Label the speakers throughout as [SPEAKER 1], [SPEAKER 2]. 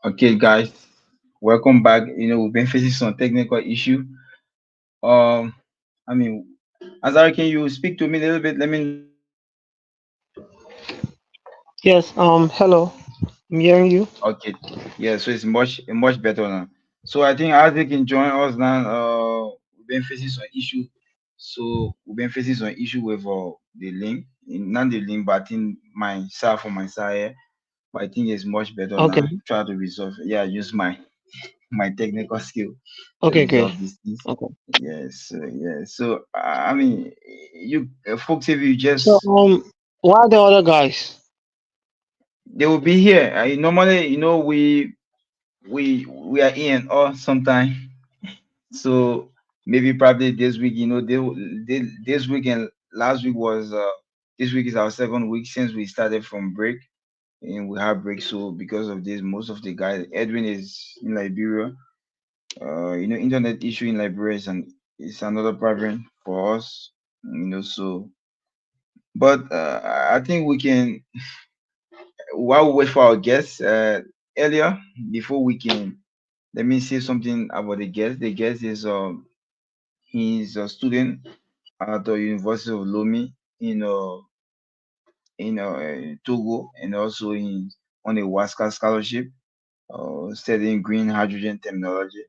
[SPEAKER 1] Okay, guys, welcome back. We've been facing some technical issue. Um, I mean, Azari, can you speak to me a little bit? Let me know if you can hear me.
[SPEAKER 2] Yes, hello. I'm hearing you.
[SPEAKER 1] Okay, yeah, so it's much better now. So I think Isaac can join us now. We've been facing some issue. So we've been facing some issue with the link, not the link, but in myself on my side. Here. But I think it's much better
[SPEAKER 2] Okay.
[SPEAKER 1] now. Try to resolve. Yeah, use my technical skill to
[SPEAKER 2] Okay, good.
[SPEAKER 1] resolve these things.
[SPEAKER 2] Okay.
[SPEAKER 1] Yes, yes. So I mean, you folks, if you
[SPEAKER 2] So,
[SPEAKER 1] just
[SPEAKER 2] why are the other guys?
[SPEAKER 1] they will be here. Normally, we are in or sometime. So maybe probably this week, this week and last week was this week is our second week since we started from break and we have break. So because of this, most of the guys, Edwin is in Liberia. Internet issue in Liberia is another problem for us. So but I think we can while we wait for our guests earlier before we can let me say something about the guest. The guest is he's a student at the University of Lomé in Togo and also in on a WASCA scholarship studying green hydrogen technology.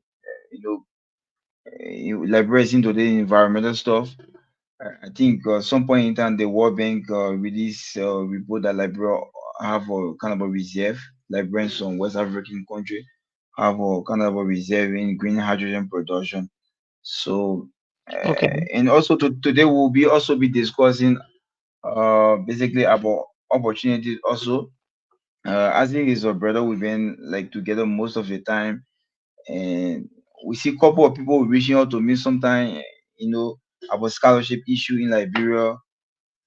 [SPEAKER 1] Liberia is into the environmental stuff. I think some point in time the World Bank released a report that Liberia have a kind of a reserve. Liberians from West African country have a kind of a reserve in green hydrogen production. So
[SPEAKER 2] Okay.
[SPEAKER 1] and also today we'll be also be discussing basically about opportunities also. As it is a brother, we've been like together most of the time and we see a couple of people reaching out to me sometime, you know, about scholarship issue in Liberia.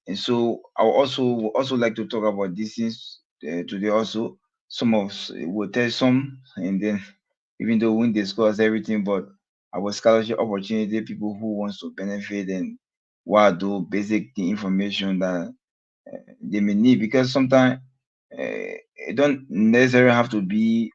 [SPEAKER 1] And so I would also like to talk about these things today also. Some of will tell some, and then even though we won't discuss everything, but our scholarship opportunity, people who wants to benefit and what do basic the information that they may need because sometimes it don't necessarily have to be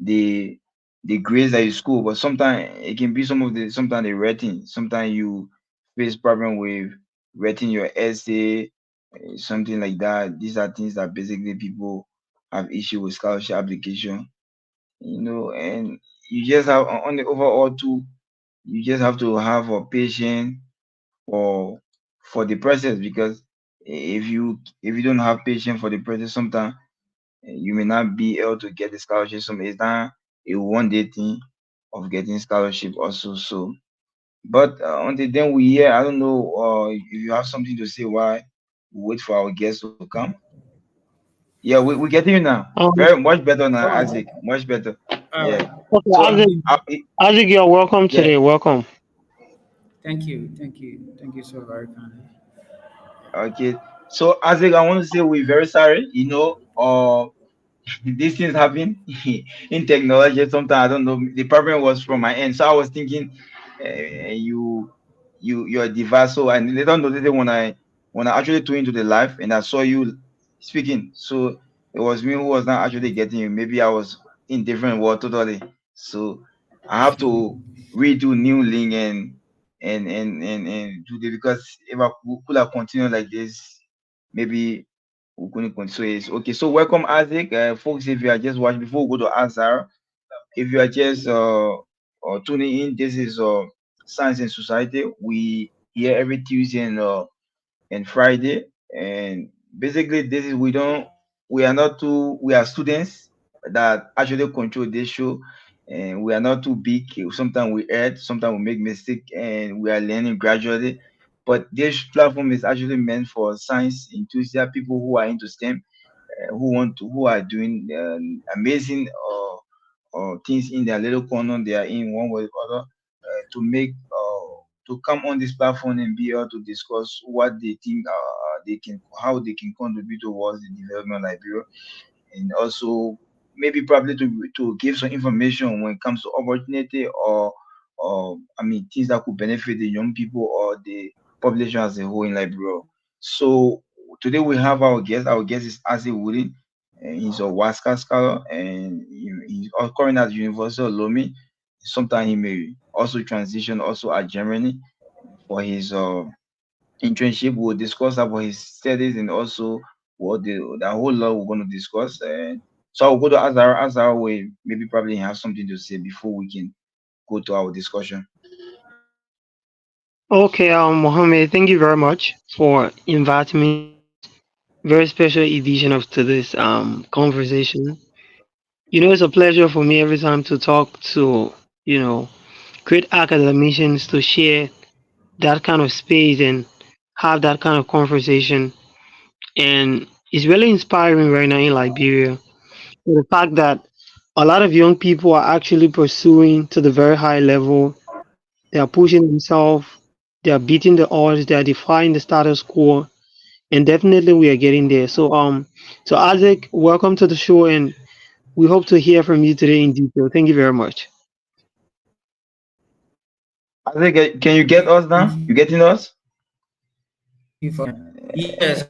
[SPEAKER 1] the the grades that you school, but sometimes it can be sometimes the writing. Sometimes you face problem with writing your essay, something like that. These are things that basically people have issue with scholarship application, and you just have on the overall too, you just have to have a patience for for the process because if you don't have patience for the process, sometimes you may not be able to get the scholarship. So it's not a one day thing of getting scholarship also. So, but until then we hear. I don't know if you have something to say. Why we wait for our guests to come? Yeah, we get you now. Very
[SPEAKER 2] Um,
[SPEAKER 1] much better now,
[SPEAKER 3] All
[SPEAKER 1] Isaac.
[SPEAKER 3] right.
[SPEAKER 1] Much better.
[SPEAKER 3] All
[SPEAKER 1] Yeah.
[SPEAKER 3] right.
[SPEAKER 2] okay,
[SPEAKER 1] So,
[SPEAKER 2] Isaac,
[SPEAKER 3] Um,
[SPEAKER 2] Isaac, you're welcome
[SPEAKER 1] yeah.
[SPEAKER 2] today. Welcome.
[SPEAKER 3] Thank you. Thank you. Thank you so very kindly.
[SPEAKER 1] Okay. So, Isaac, I want to say we're very sorry. These things happen in technology. Sometimes I don't know. The problem was from my end, so I was thinking your device. So I later noticed it when I actually tuned into the live and I saw you speaking. So it was me who was not actually getting you. Maybe I was in different world totally. So I have to redo new link and do this because if I could have continued like this, maybe we're going to continue. Okay, so welcome Isaac. Folks, if you are just watching before we go to answer, if you are just tuning in, this is Science and Society. We here every Tuesday and Friday, and basically this is we are not too we are students that actually control this show, and we are not too big. Sometimes we err, sometimes we make mistake, and we are learning gradually. But this platform is actually meant for science enthusiasts, people who are into STEM, who are doing amazing things in their little corner they are in one way or other, to make to come on this platform and be able to discuss what they think they can how they can contribute towards the development of Liberia, and also maybe probably to give some information when it comes to opportunity, or I mean things that could benefit the young people or the population as a whole in Liberia. So today we have our guest. Our guest is Asi Woodin, and he's a WASCA scholar, and he's currently at University of Lomé. Sometime he may also transition also at Germany for his internship. We'll discuss about his studies and also what the whole lot we're going to discuss. And so I'll go to Azar. Azar will maybe probably have something to say before we can go to our discussion.
[SPEAKER 2] Okay, Mohammed, thank you very much for inviting me to this very special edition of today's conversation. It's a pleasure for me every time to talk to, you know, great academicians to share that kind of space and have that kind of conversation. And it's really inspiring right now in Liberia. The fact that a lot of young people are actually pursuing to the very high level. They are pushing themselves. They are beating the odds. They are defying the status quo. And definitely we are getting there. So Isaac, welcome to the show, and we hope to hear from you today in detail. Thank you very much.
[SPEAKER 1] I think can you get us now? You
[SPEAKER 3] Thank
[SPEAKER 1] getting
[SPEAKER 3] you
[SPEAKER 1] us?
[SPEAKER 3] for yes,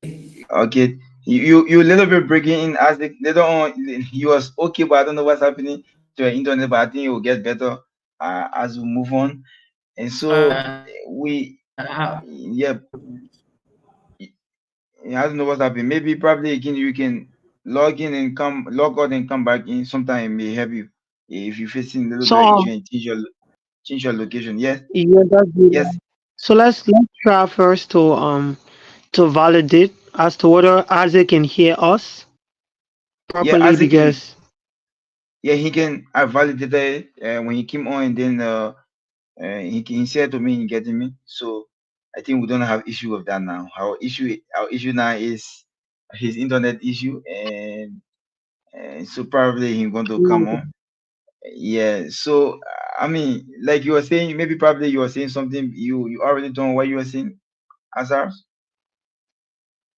[SPEAKER 3] I can.
[SPEAKER 1] Okay. You a little bit breaking in as the later on you was okay, but I don't know what's happening to your internet, but I think it will get better as we move on. And so we yeah, I don't know what's happening. Maybe probably again you can log in and come log out and come back in. Sometime it may help you if you're facing a little
[SPEAKER 2] So
[SPEAKER 1] bit of issue and change your location. Yes,
[SPEAKER 2] yeah, that's good.
[SPEAKER 1] yes,
[SPEAKER 2] So let's try first to validate as to whether Isaac can hear us
[SPEAKER 1] yeah.
[SPEAKER 2] properly
[SPEAKER 1] As he can,
[SPEAKER 2] because
[SPEAKER 1] yeah, he can. I validated it when he came on, and then he said to me, he getting me. So I think we don't have issue with that now. Our issue now is his internet issue, and so probably he's going to come on. Yeah. So I mean, like you were saying, maybe probably you were saying something. You already done what you were saying, Azar.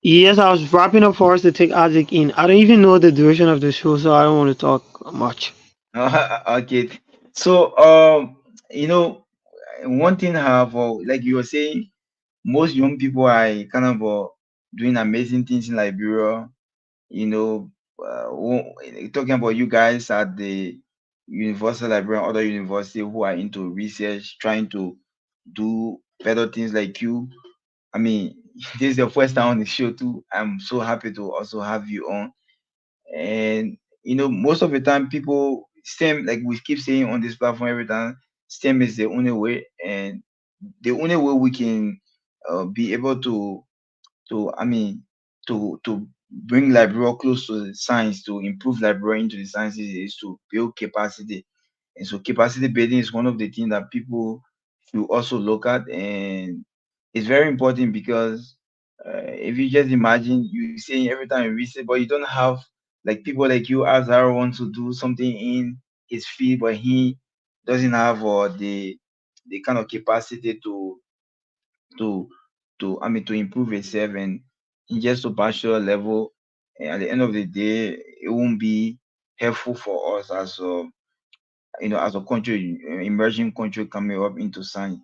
[SPEAKER 2] yes, I was wrapping up for us to take Isaac in. I don't even know the duration of the show, so I don't want to talk much.
[SPEAKER 1] Okay. So one thing I have, like you were saying, most young people are kind of doing amazing things in Liberia. You know, talking about you guys at the University Library and other university who are into research, trying to do better things like you. I mean, this is your first time on the show too. I'm so happy to also have you on. And most of the time, people STEM, like we keep saying on this platform every time, STEM is the only way, and the only way we can be able to I mean to bring Liberia close to the science, to improve Liberia into the sciences, is to build capacity. And so capacity building is one of the things that people should also look at, and it's very important because if you just imagine you saying every time you research, but you don't have like people like you, Azar, want to do something in his field, but he doesn't have the kind of capacity to I mean to improve itself, and in just a bachelor level, and at the end of the day, it won't be helpful for us as as a country, emerging country coming up into science.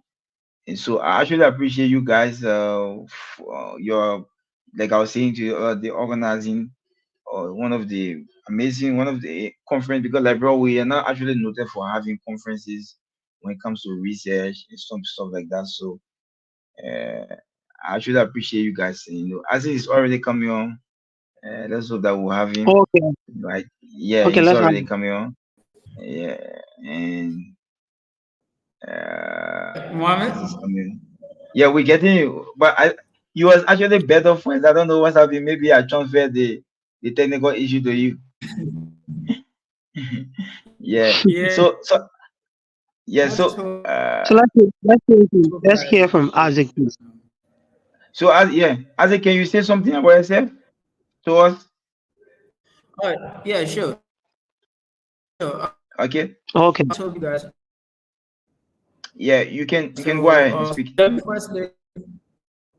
[SPEAKER 1] And so I actually appreciate you guys your, like I was saying to you, the organizing one of the conference, because like bro, we are not actually noted for having conferences when it comes to research and some stuff like that. So uh, I actually appreciate you guys. As it's already coming on, let's hope that we'll have him.
[SPEAKER 2] Okay,
[SPEAKER 1] Right? Yeah,
[SPEAKER 2] okay,
[SPEAKER 1] he's
[SPEAKER 2] let's have.
[SPEAKER 1] already coming on. Yeah, and as he's
[SPEAKER 3] Mohammed.
[SPEAKER 1] coming, yeah, we're getting you. But you was actually better friends. I don't know what's happening. Maybe I transferred the technical issue to you. Yeah.
[SPEAKER 3] Yeah,
[SPEAKER 1] So yeah.
[SPEAKER 3] not
[SPEAKER 1] So
[SPEAKER 3] so
[SPEAKER 2] Let's
[SPEAKER 3] bad.
[SPEAKER 2] hear from Isaac, please.
[SPEAKER 1] as yeah, as can you say something about yourself to us?
[SPEAKER 3] Oh, yeah, sure.
[SPEAKER 1] Okay.
[SPEAKER 2] Okay.
[SPEAKER 3] I told you guys.
[SPEAKER 1] Yeah, you can go ahead and speak.
[SPEAKER 3] Let me firstly,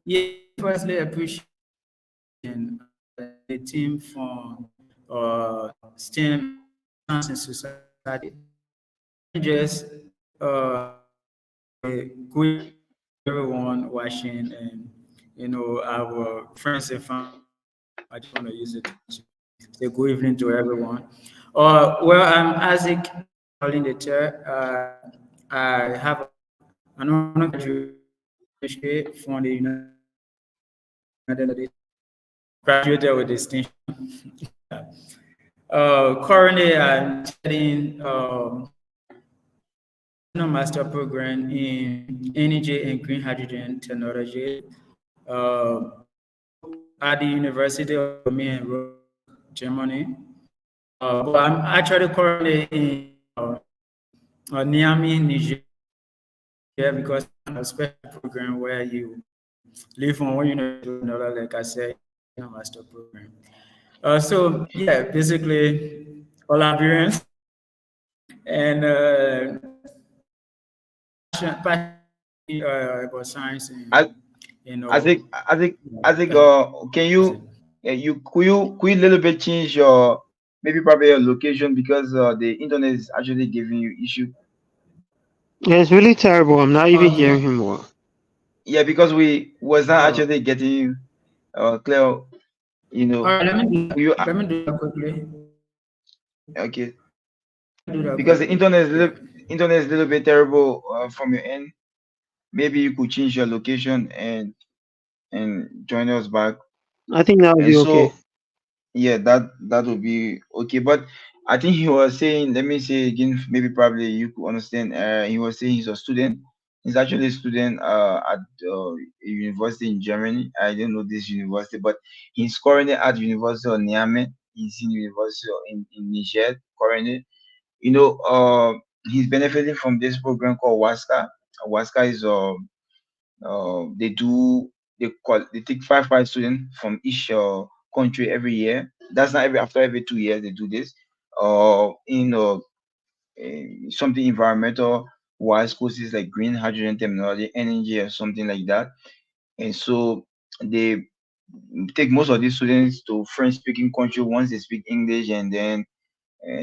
[SPEAKER 3] yeah, firstly appreciate the team from STEM Science and Society. Just good everyone watching and our friends and family. I just want to use it to say good evening to everyone. Well, I'm Isaac holding the chair. I have an undergraduate chemistry from the United States, graduated with distinction. Currently, I'm studying master program in energy and green hydrogen technology at the University of Berlin, Germany. But I'm actually currently in Niamey, Niger, because I'm a special program where you live from one university to another, like I said, in a master program. So yeah, basically all Liberians and about science and
[SPEAKER 1] I
[SPEAKER 3] you know
[SPEAKER 1] I think
[SPEAKER 3] uh,
[SPEAKER 1] can
[SPEAKER 3] that's it.
[SPEAKER 1] you could you little bit change your maybe probably your location because the internet is actually giving you issue.
[SPEAKER 2] Yeah, it's really terrible. I'm not even
[SPEAKER 3] Okay.
[SPEAKER 2] hearing him well.
[SPEAKER 1] Yeah, because we was not
[SPEAKER 3] Oh,
[SPEAKER 1] actually getting clear. You
[SPEAKER 3] all
[SPEAKER 1] know,
[SPEAKER 3] right.
[SPEAKER 1] could you
[SPEAKER 3] Let me do that quickly.
[SPEAKER 1] okay?
[SPEAKER 3] Do that
[SPEAKER 1] Because the
[SPEAKER 3] quickly. Yeah.
[SPEAKER 1] internet is a little bit terrible from your end. Maybe you could change your location and join us back.
[SPEAKER 2] I think that will
[SPEAKER 1] And
[SPEAKER 2] be okay.
[SPEAKER 1] so yeah, that would be okay. But I think he was saying, let me say again, maybe probably you could understand. He was saying he's a student. He's actually a student at a university in Germany. I don't know this university, but he's currently at University of Niamey. He's in University in Niger currently. You know, he's benefiting from this program called WASCA. WASCA is they do they take five students from each country every year. That's not after every 2 years they do this. In something environmental wise courses like green hydrogen technology, energy, or something like that. And so they take most of these students to French speaking country once they speak English, and then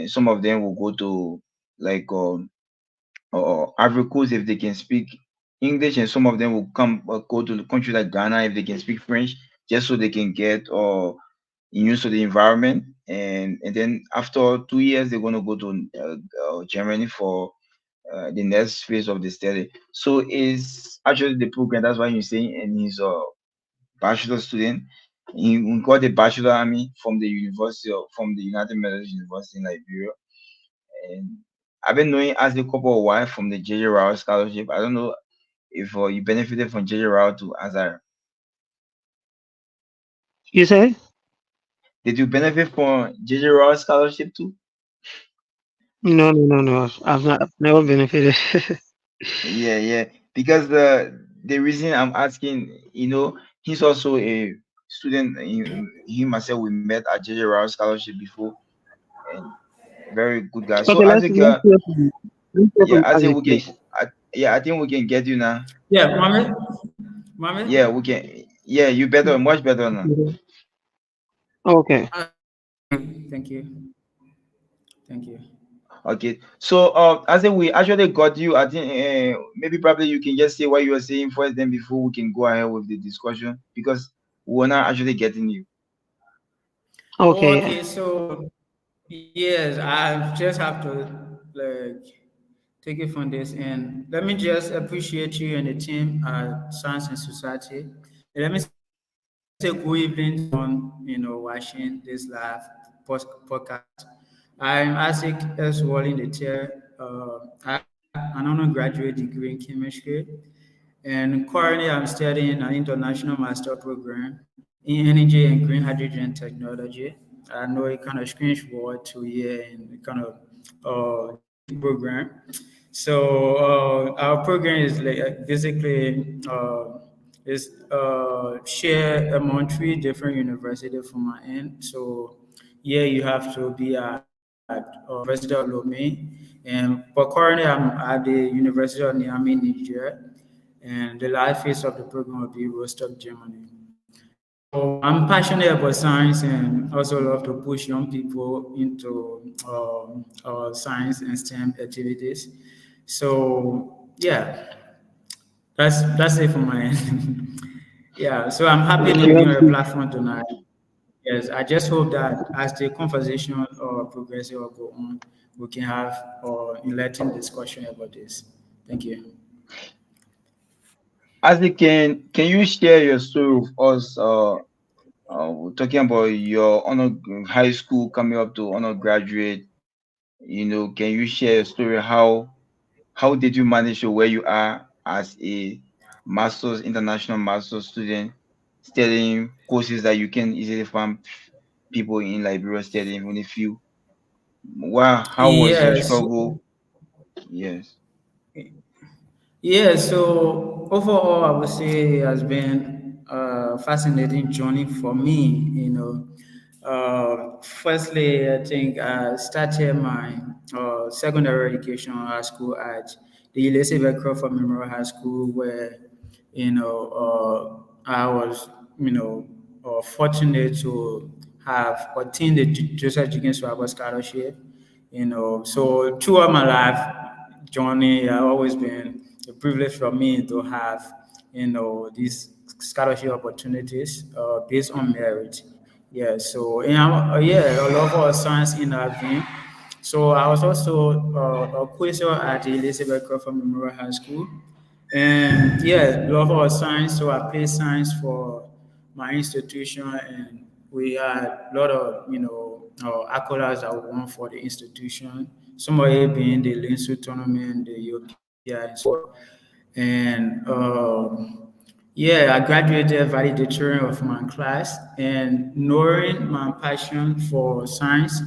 [SPEAKER 1] some of them will go to like or Ivory Coast if they can speak English, and some of them will come go to the country like Ghana if they can speak French, just so they can get used to the environment. And then after 2 years, they're gonna go to Germany for the next phase of the study. So it's actually the program. That's why you're saying, and he's a bachelor student. He got a bachelor army from the university from the United Methodist University in Liberia, and I've been knowing as a couple of while from the JJ Rao scholarship. I don't know if you benefited from JJ Rao too, as I
[SPEAKER 2] You say?
[SPEAKER 1] did you benefit from JJ Rao scholarship too?
[SPEAKER 2] No, no, no, no. I've not. I've never benefited.
[SPEAKER 1] Yeah, yeah. Because the reason I'm asking, he's also a student. He myself we met at JJ Rao scholarship before, and very good guy. So
[SPEAKER 2] Okay,
[SPEAKER 1] I think
[SPEAKER 2] let's hear
[SPEAKER 1] yeah,
[SPEAKER 2] from
[SPEAKER 1] I think
[SPEAKER 2] Isaac,
[SPEAKER 1] we can.
[SPEAKER 2] please.
[SPEAKER 1] Yeah, I think we can get you now.
[SPEAKER 3] Yeah, Mohammed. Mohammed.
[SPEAKER 1] Yeah, we can. Yeah, you better, much better now.
[SPEAKER 2] Mhm. Okay.
[SPEAKER 3] Uh, Thank you. Thank you.
[SPEAKER 1] Okay, so I think we actually got you. I think maybe probably you can just say what you were saying first, then before we can go ahead with the discussion because we're not actually getting you.
[SPEAKER 2] Okay.
[SPEAKER 3] Okay, so yes, I just have to like take it from this, and let me just appreciate you and the team at Science and Society. And let me say good evening to everyone, watching this live podcast. I'm Isaac S. Wall in the chair. I have an undergraduate degree in chemistry, and currently I'm studying an international master program in energy and green hydrogen technology. I know it kind of strange word to hear and kind of degree program. So our program is like basically is share among three different universities from my end. So yeah, you have to be at University of Lomé, and but currently I'm at the University of Niamey, Niger, and the live phase of the program will be Rostock, Germany. So I'm passionate about science and also love to push young people into science and STEM activities. So yeah, that's it for my end. Yeah, so I'm happy
[SPEAKER 2] Thank
[SPEAKER 3] to
[SPEAKER 2] you.
[SPEAKER 3] be on the platform tonight. Yes, I just hope that as the conversation progresses or go on, we can have enlightening discussion about this. Thank you.
[SPEAKER 1] Ashley, can you share your story with us? We're talking about your honor high school coming up to honor graduate. Can you share your story? How did you manage to where you are as a master's international master's student, studying courses that you can easily find people in Liberia studying only few? Wow, how was your
[SPEAKER 3] Yes.
[SPEAKER 1] struggle? Yes.
[SPEAKER 3] Yeah, so overall, I would say it has been a fascinating journey for me. Firstly, I think I started my secondary education high school at the Elizabeth Crawford Memorial High School, where I was fortunate to have obtained the Joseph Jenkins Swagger Scholarship. So throughout my life journey, I've always been a privilege for me to have, these scholarship opportunities based on merit. Yeah, so yeah, I love all science in that vein. So I was also a quizzer at the Elizabeth Crawford Memorial High School, and yeah, love all science. So I played science for my institution, and we had a lot of accolades that we won for the institution. Some of it being the Linsu tournament, the UPI, and so forth. And yeah, I graduated valedictorian of my class, and knowing my passion for science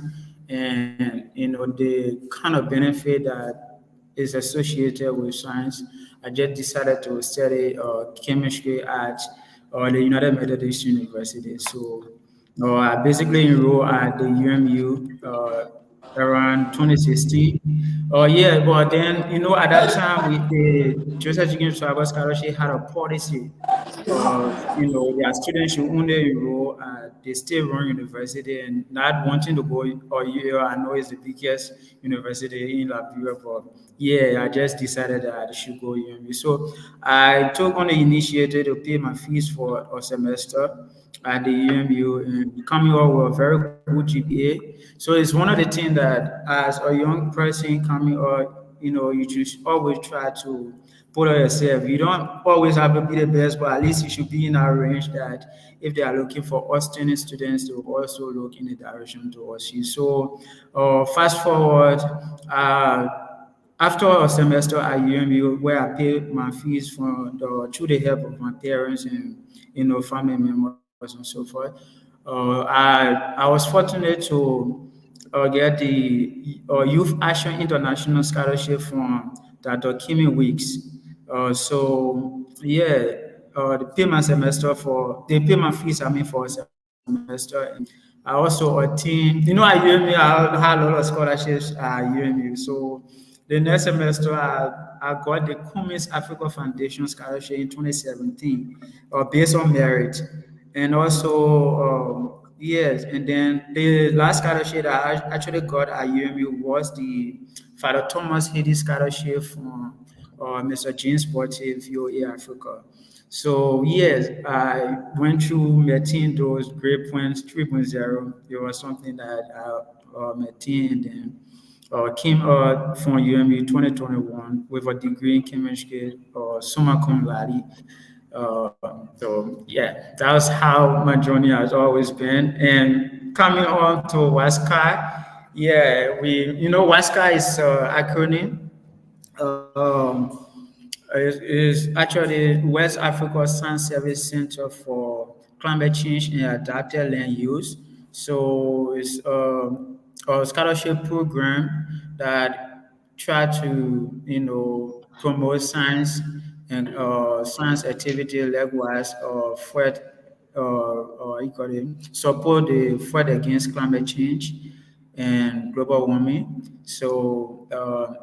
[SPEAKER 3] and the kind of benefit that is associated with science, I just decided to study chemistry at the United Methodist University. So I basically enrolled at the UMU around 2016. Oh yeah, but then at that time with the Joseph Jenkins Travel Scholarship had a policy of their students should only enroll at the state-run university and not wanting to go or I know it's the biggest university in Liberia, but yeah, I just decided that I should go UMU. So I took on the initiative to pay my fees for a semester at the UMU and coming up with a very good GPA. So it's one of the things that as a young person coming up, you should always try to put on yourself. You don't always have to be the best, but at least you should be in that range that if they are looking for outstanding students, they will also look in the direction towards you. So fast forward, uh, after a semester at UMU, where I paid my fees through the help of my parents and family members and so forth, I was fortunate to get the Youth Action International Scholarship from Dr. Kimi Weeks. So yeah, they pay my fees. I mean for a semester, and I also attend. At UMU, I had a lot of scholarships at UMU. So the next semester, I got the Cummins Africa Foundation Scholarship in 2017, based on merit, and also yes, and then the last scholarship that I actually got at UMU was the Father Thomas Hedy Scholarship from Mr. James Sportive, VOA Africa. So yes, I went through maintain those grade points 3.0. It was something that I maintained and came out from UMU 2021 with a degree in chemistry or summa cum laude. So yeah, that's how my journey has always been. And coming on to WASCA, yeah, WASCA is acronym. Is actually West Africa Science Service Center for Climate Change and Adapted Land Use. So it's a scholarship program that try to, promote science and science activity, likewise, fight, you call it, support the fight against climate change and global warming. So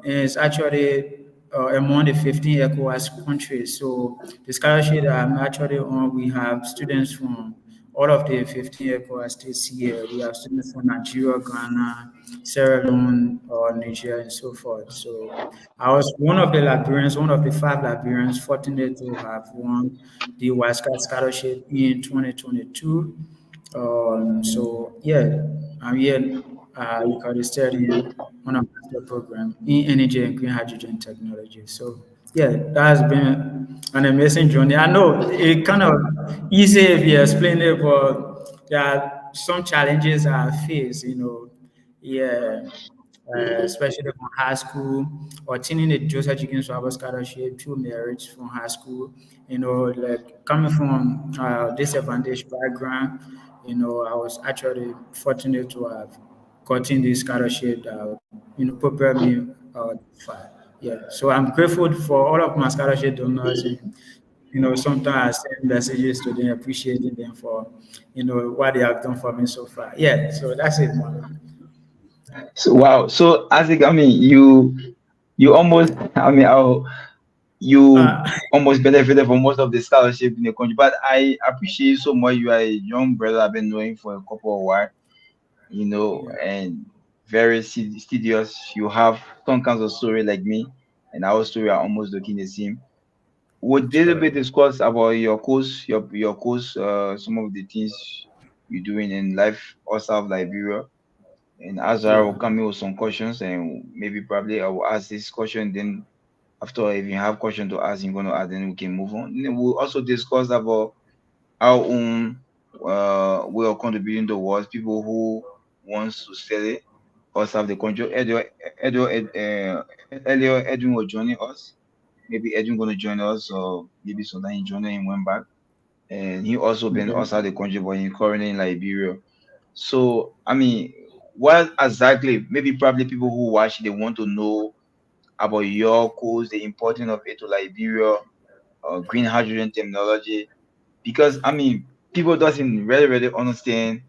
[SPEAKER 3] it's actually among the 15 ECOWAS countries. So the scholarship that I'm actually on, we have students from all of the 15 ECOWAS states here. We have students from Nigeria, Ghana, Sierra Leone, Nigeria, and so forth. So I was one of the Liberians, one of the 5 Liberians fortunate to have won the WASCA scholarship in 2022. So yeah, I'm here because studying on a master program in energy and green hydrogen technology. So yeah, that has been an amazing journey. I know it kind of easy if you explain it, but there are some challenges I face. Yeah, especially from high school, or attaining the Joseph Jenkins Swabo scholarship through merit from high school. Like coming from disadvantaged background, I was actually fortunate to have gotten this scholarship that prepared me this far. Yeah, so I'm grateful for all of my scholarship donors, and sometimes I send messages to them, appreciating them for what they have done for me so far. Yeah, so that's it, Marlon.
[SPEAKER 1] So wow. So Isaac, I mean, you almost, I mean, you
[SPEAKER 3] Uh,
[SPEAKER 1] almost benefited from most of the scholarship in the country. But I appreciate you so much. You are a young brother I've been knowing for a couple of while,
[SPEAKER 3] yeah.
[SPEAKER 1] and very studious. You have some kinds of story like me, and our story are almost looking the same. Would little
[SPEAKER 3] Sure.
[SPEAKER 1] bit discuss about your course, your course, some of the things you're doing in life outside of Liberia. And as I
[SPEAKER 3] Yeah.
[SPEAKER 1] will come in with some questions, and maybe probably I will ask this question. Then after, if you have question to ask, you're gonna ask, then we can move on. And then we'll also discuss about our own way of contributing to world. People who wants to study outside of the country. Earlier, Edwin will joining us. Maybe Edwin gonna join us, or maybe sometime he joined and went back. And he also been
[SPEAKER 3] Okay.
[SPEAKER 1] outside the country, but he currently in Liberia. So I mean, what exactly? Maybe probably people who watch, they want to know about your course, the importance of it to Liberia, green hydrogen technology. Because I mean, people doesn't really understand.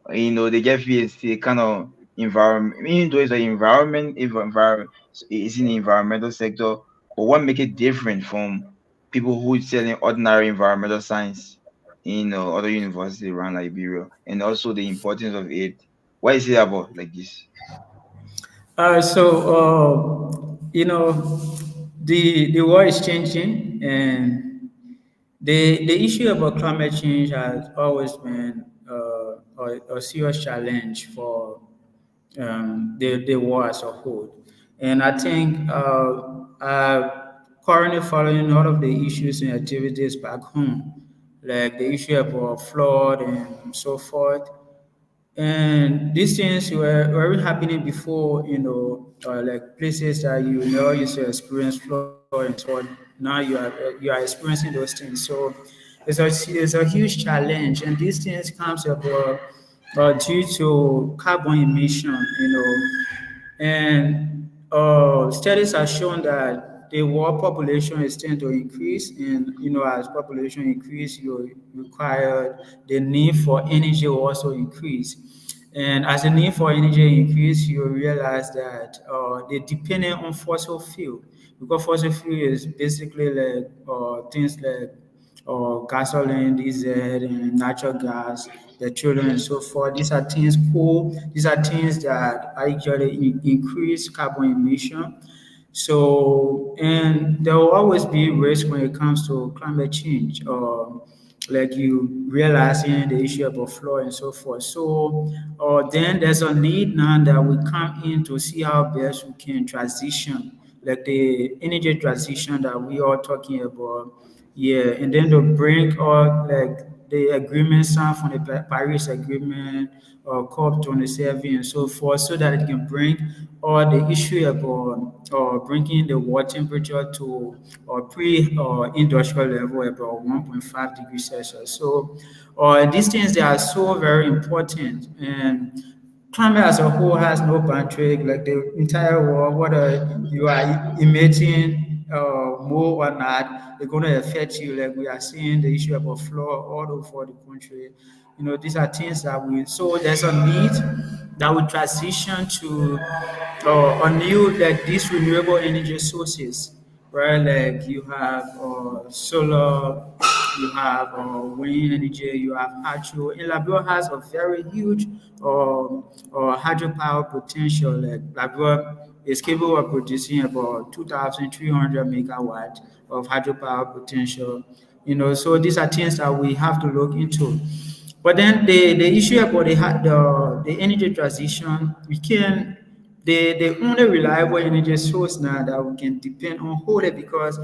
[SPEAKER 1] They get fear the kind of environment. Even though it's an environment, if environment is in the environmental sector, but what make it different from people who selling ordinary environmental science in other universities around Liberia, and also the importance of it. What is it about like this?
[SPEAKER 3] The world is changing, and the issue about climate change has always been a serious challenge for the war as a whole. And I think currently following a lot of the issues and activities back home, like the issue about flood and so forth. And these things were happening before, like places that you never used to experience flood and so on. Now you are experiencing those things. So it's a huge challenge, and these things comes about due to carbon emission, and studies have shown that the world population is tend to increase, and as population increase, you require the need for energy will also increase. And as the need for energy increase, you realize that they're dependent on fossil fuel, because fossil fuel is basically like things like gasoline, diesel, and natural gas, petroleum, and so forth. These are things cool. These are things that actually increase carbon emission. So, and there will always be risk when it comes to climate change, like you realizing the issue about flood and so forth. So, then there's a need now that we come in to see how best we can transition, like the energy transition that we are talking about. Yeah, and then to bring all like the agreement signed from the Paris Agreement or COP27 and so forth, so that it can bring all the issue about bringing the water temperature to pre industrial level about 1.5 degrees Celsius. So these things, they are so very important, and climate as a whole has no boundary, like the entire world, whether you are emitting more or not, it's going to affect you. Like we are seeing the issue about flood all over the country. These are things that so there's a need that we transition to a new, like these renewable energy sources, right? Like you have solar, you have wind energy, you have hydro. And Liberia has a very huge hydropower potential. Like Liberia is capable of producing about 2,300 megawatts of hydropower potential. So these are things that we have to look into. But then the issue about the energy transition, we can the only reliable energy source now that we can depend on wholly, because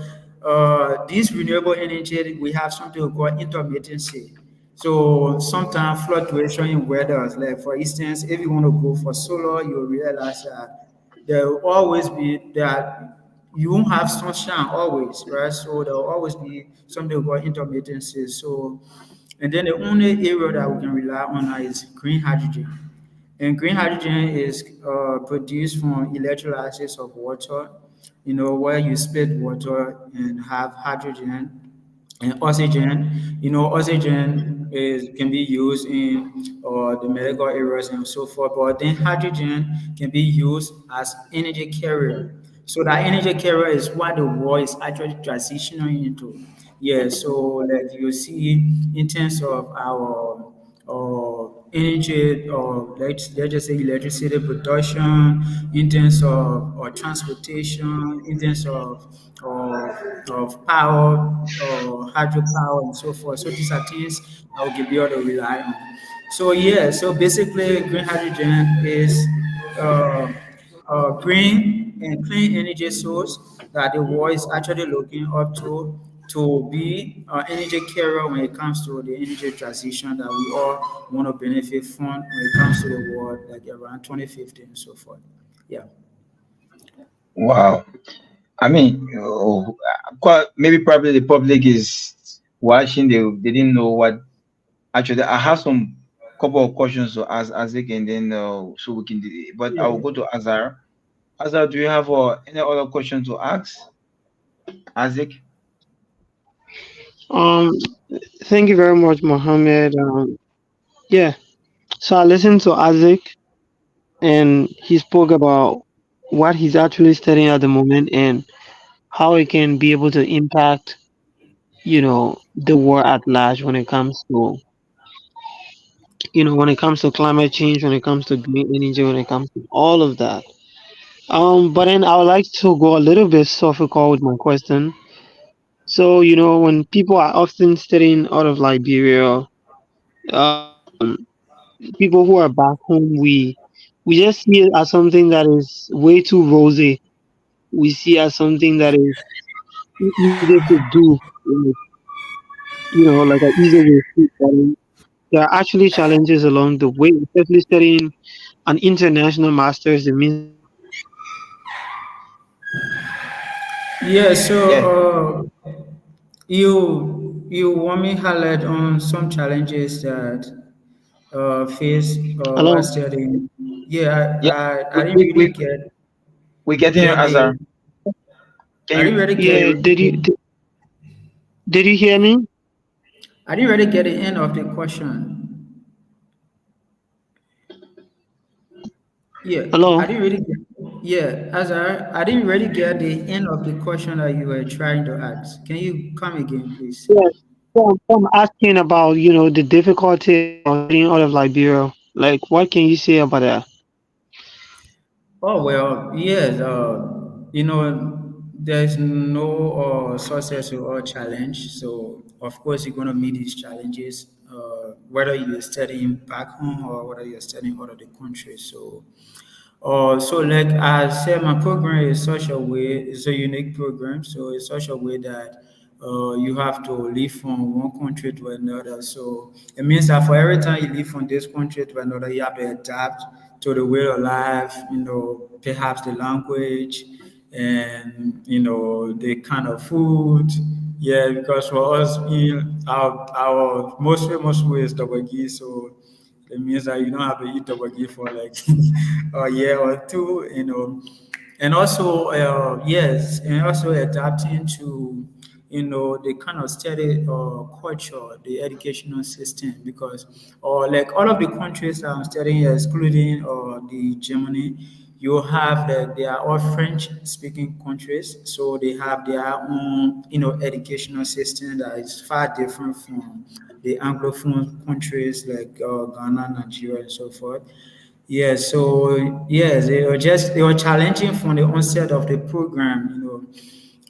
[SPEAKER 3] this renewable energy, we have something we call intermittency. So sometimes fluctuation in weather, like for instance, if you want to go for solar, you'll realize that there will always be that you won't have sunshine always, right? So there will always be something we call intermittency. So, and then the only area that we can rely on now is green hydrogen. And green hydrogen is produced from electrolysis of water, where you split water and have hydrogen and oxygen. Oxygen can be used in the medical areas and so forth, but then hydrogen can be used as energy carrier. So that energy carrier is what the world is actually transitioning into. Yeah, so like you see in terms of our energy, or let's just say electricity production, in terms of or transportation, in terms of power or hydropower and so forth. So these are things that will be able to rely on. So yeah, so basically green hydrogen is uh, green and clean energy source that the world is actually looking up to be energy carrier when it comes to the energy transition that we all want to benefit from when it comes to the world, like around 2050 and so forth. Yeah.
[SPEAKER 1] Wow. I mean, maybe probably the public is watching. They didn't know what. Actually, I have some couple of questions to ask Isaac, and then so we can. But I will
[SPEAKER 3] Yeah.
[SPEAKER 1] go to Azar. Azar, do you have any other question to ask Isaac?
[SPEAKER 2] Um, Thank you very much, Mohammed. Yeah. So I listened to Isaac, and he spoke about what he's actually studying at the moment and how it can be able to impact, the world at large when it comes to, when it comes to climate change, when it comes to green energy, when it comes to all of that. But then I would like to go a little bit sophistical with my question. So, when people are often studying out of Liberia, um, people who are back home, we just see it as something that is way too rosy. We see as something that is easy to do, like, like an easy way to. But there are actually challenges along the way, especially studying an international master's. It means that you have to
[SPEAKER 3] Yeah, so
[SPEAKER 1] Yeah.
[SPEAKER 3] you want me highlight on some challenges that face while
[SPEAKER 2] along.
[SPEAKER 3] studying. Yeah,
[SPEAKER 1] Yeah.
[SPEAKER 3] I didn't
[SPEAKER 1] We
[SPEAKER 3] really
[SPEAKER 1] we we getting you,
[SPEAKER 3] get
[SPEAKER 1] Azar. Can
[SPEAKER 3] I
[SPEAKER 1] you?
[SPEAKER 3] didn't really get
[SPEAKER 2] Yeah, did you hear me?
[SPEAKER 3] I didn't really get the end of the question. Yeah, I
[SPEAKER 2] Hello.
[SPEAKER 3] didn't really get, yeah, as I didn't really get the end of the question that you were trying to ask. Can you come again, please?
[SPEAKER 2] Yes. So I'm asking about, the difficulty about studying out of Liberia. Like, what can you say about that?
[SPEAKER 3] Oh well, yes. There's no success or challenge. So of course you're gonna meet these challenges, whether you're studying back home or whether you're studying out of the country. So like I said, my program is such a way. It's a unique program. So it's such a way that you have to live from one country to another. So it means that for every time you leave from this country to another, you have to adapt to the way of life. Perhaps the language and the kind of food. Yeah, because for us, our most famous food is tabagi. So It means that you don't have to eat tteokbokki for like a year or two, you know. And also, yes, and also adapting to, you know, the kind of study culture, the educational system, because, or like all of the countries that I'm studying, excluding the Germany, you have that they are all French speaking countries, so they have their own, you know, educational system that is far different from the Anglophone countries like Ghana, Nigeria, and so forth. Yeah, so yes, they were challenging from the onset of the program, you know.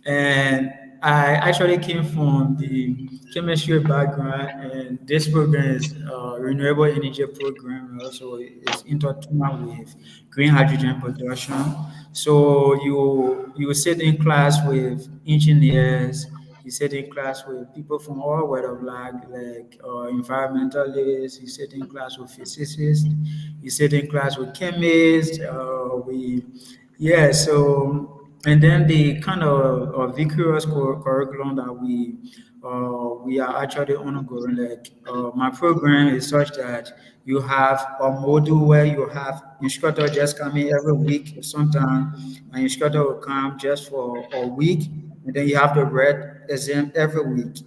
[SPEAKER 3] And I actually came from the chemistry background, and this program is renewable energy program. Also, it's intertwined with green hydrogen production. So you sit in class with engineers, you sit in class with people from all walks of life, like environmentalists. You sit in class with physicists. You sit in class with chemists. Yeah. So and then the kind of vigorous curriculum that we are actually undergoing. Like my program is such that you have a module where you have instructor just coming every week. Sometimes an instructor will come just for a week, and then you have to read exam every week.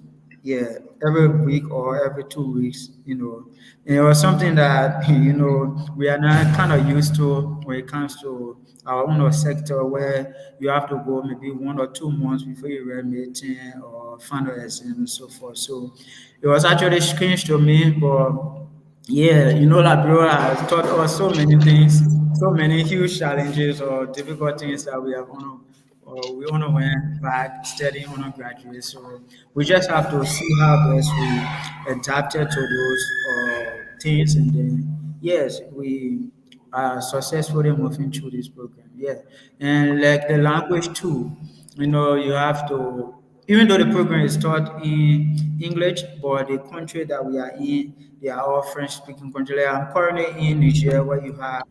[SPEAKER 3] Yeah, every week or every 2 weeks, you know. And it was something that, you know, we are not kind of used to when it comes to our own sector, where you have to go maybe 1 or 2 months before you read meeting or final exam and so forth. So it was actually strange to me, but yeah, you know, Labrador has taught us so many things, so many huge challenges or difficult things that we have on we underwent back studying undergraduate. So we just have to see how best we adapted to those things, and then yes, we are successfully moving through this program. Yeah, and like the language too, you know, you have to, even though the program is taught in English, but the country that we are in, they are all French speaking country. Like I'm currently in Niger, where you have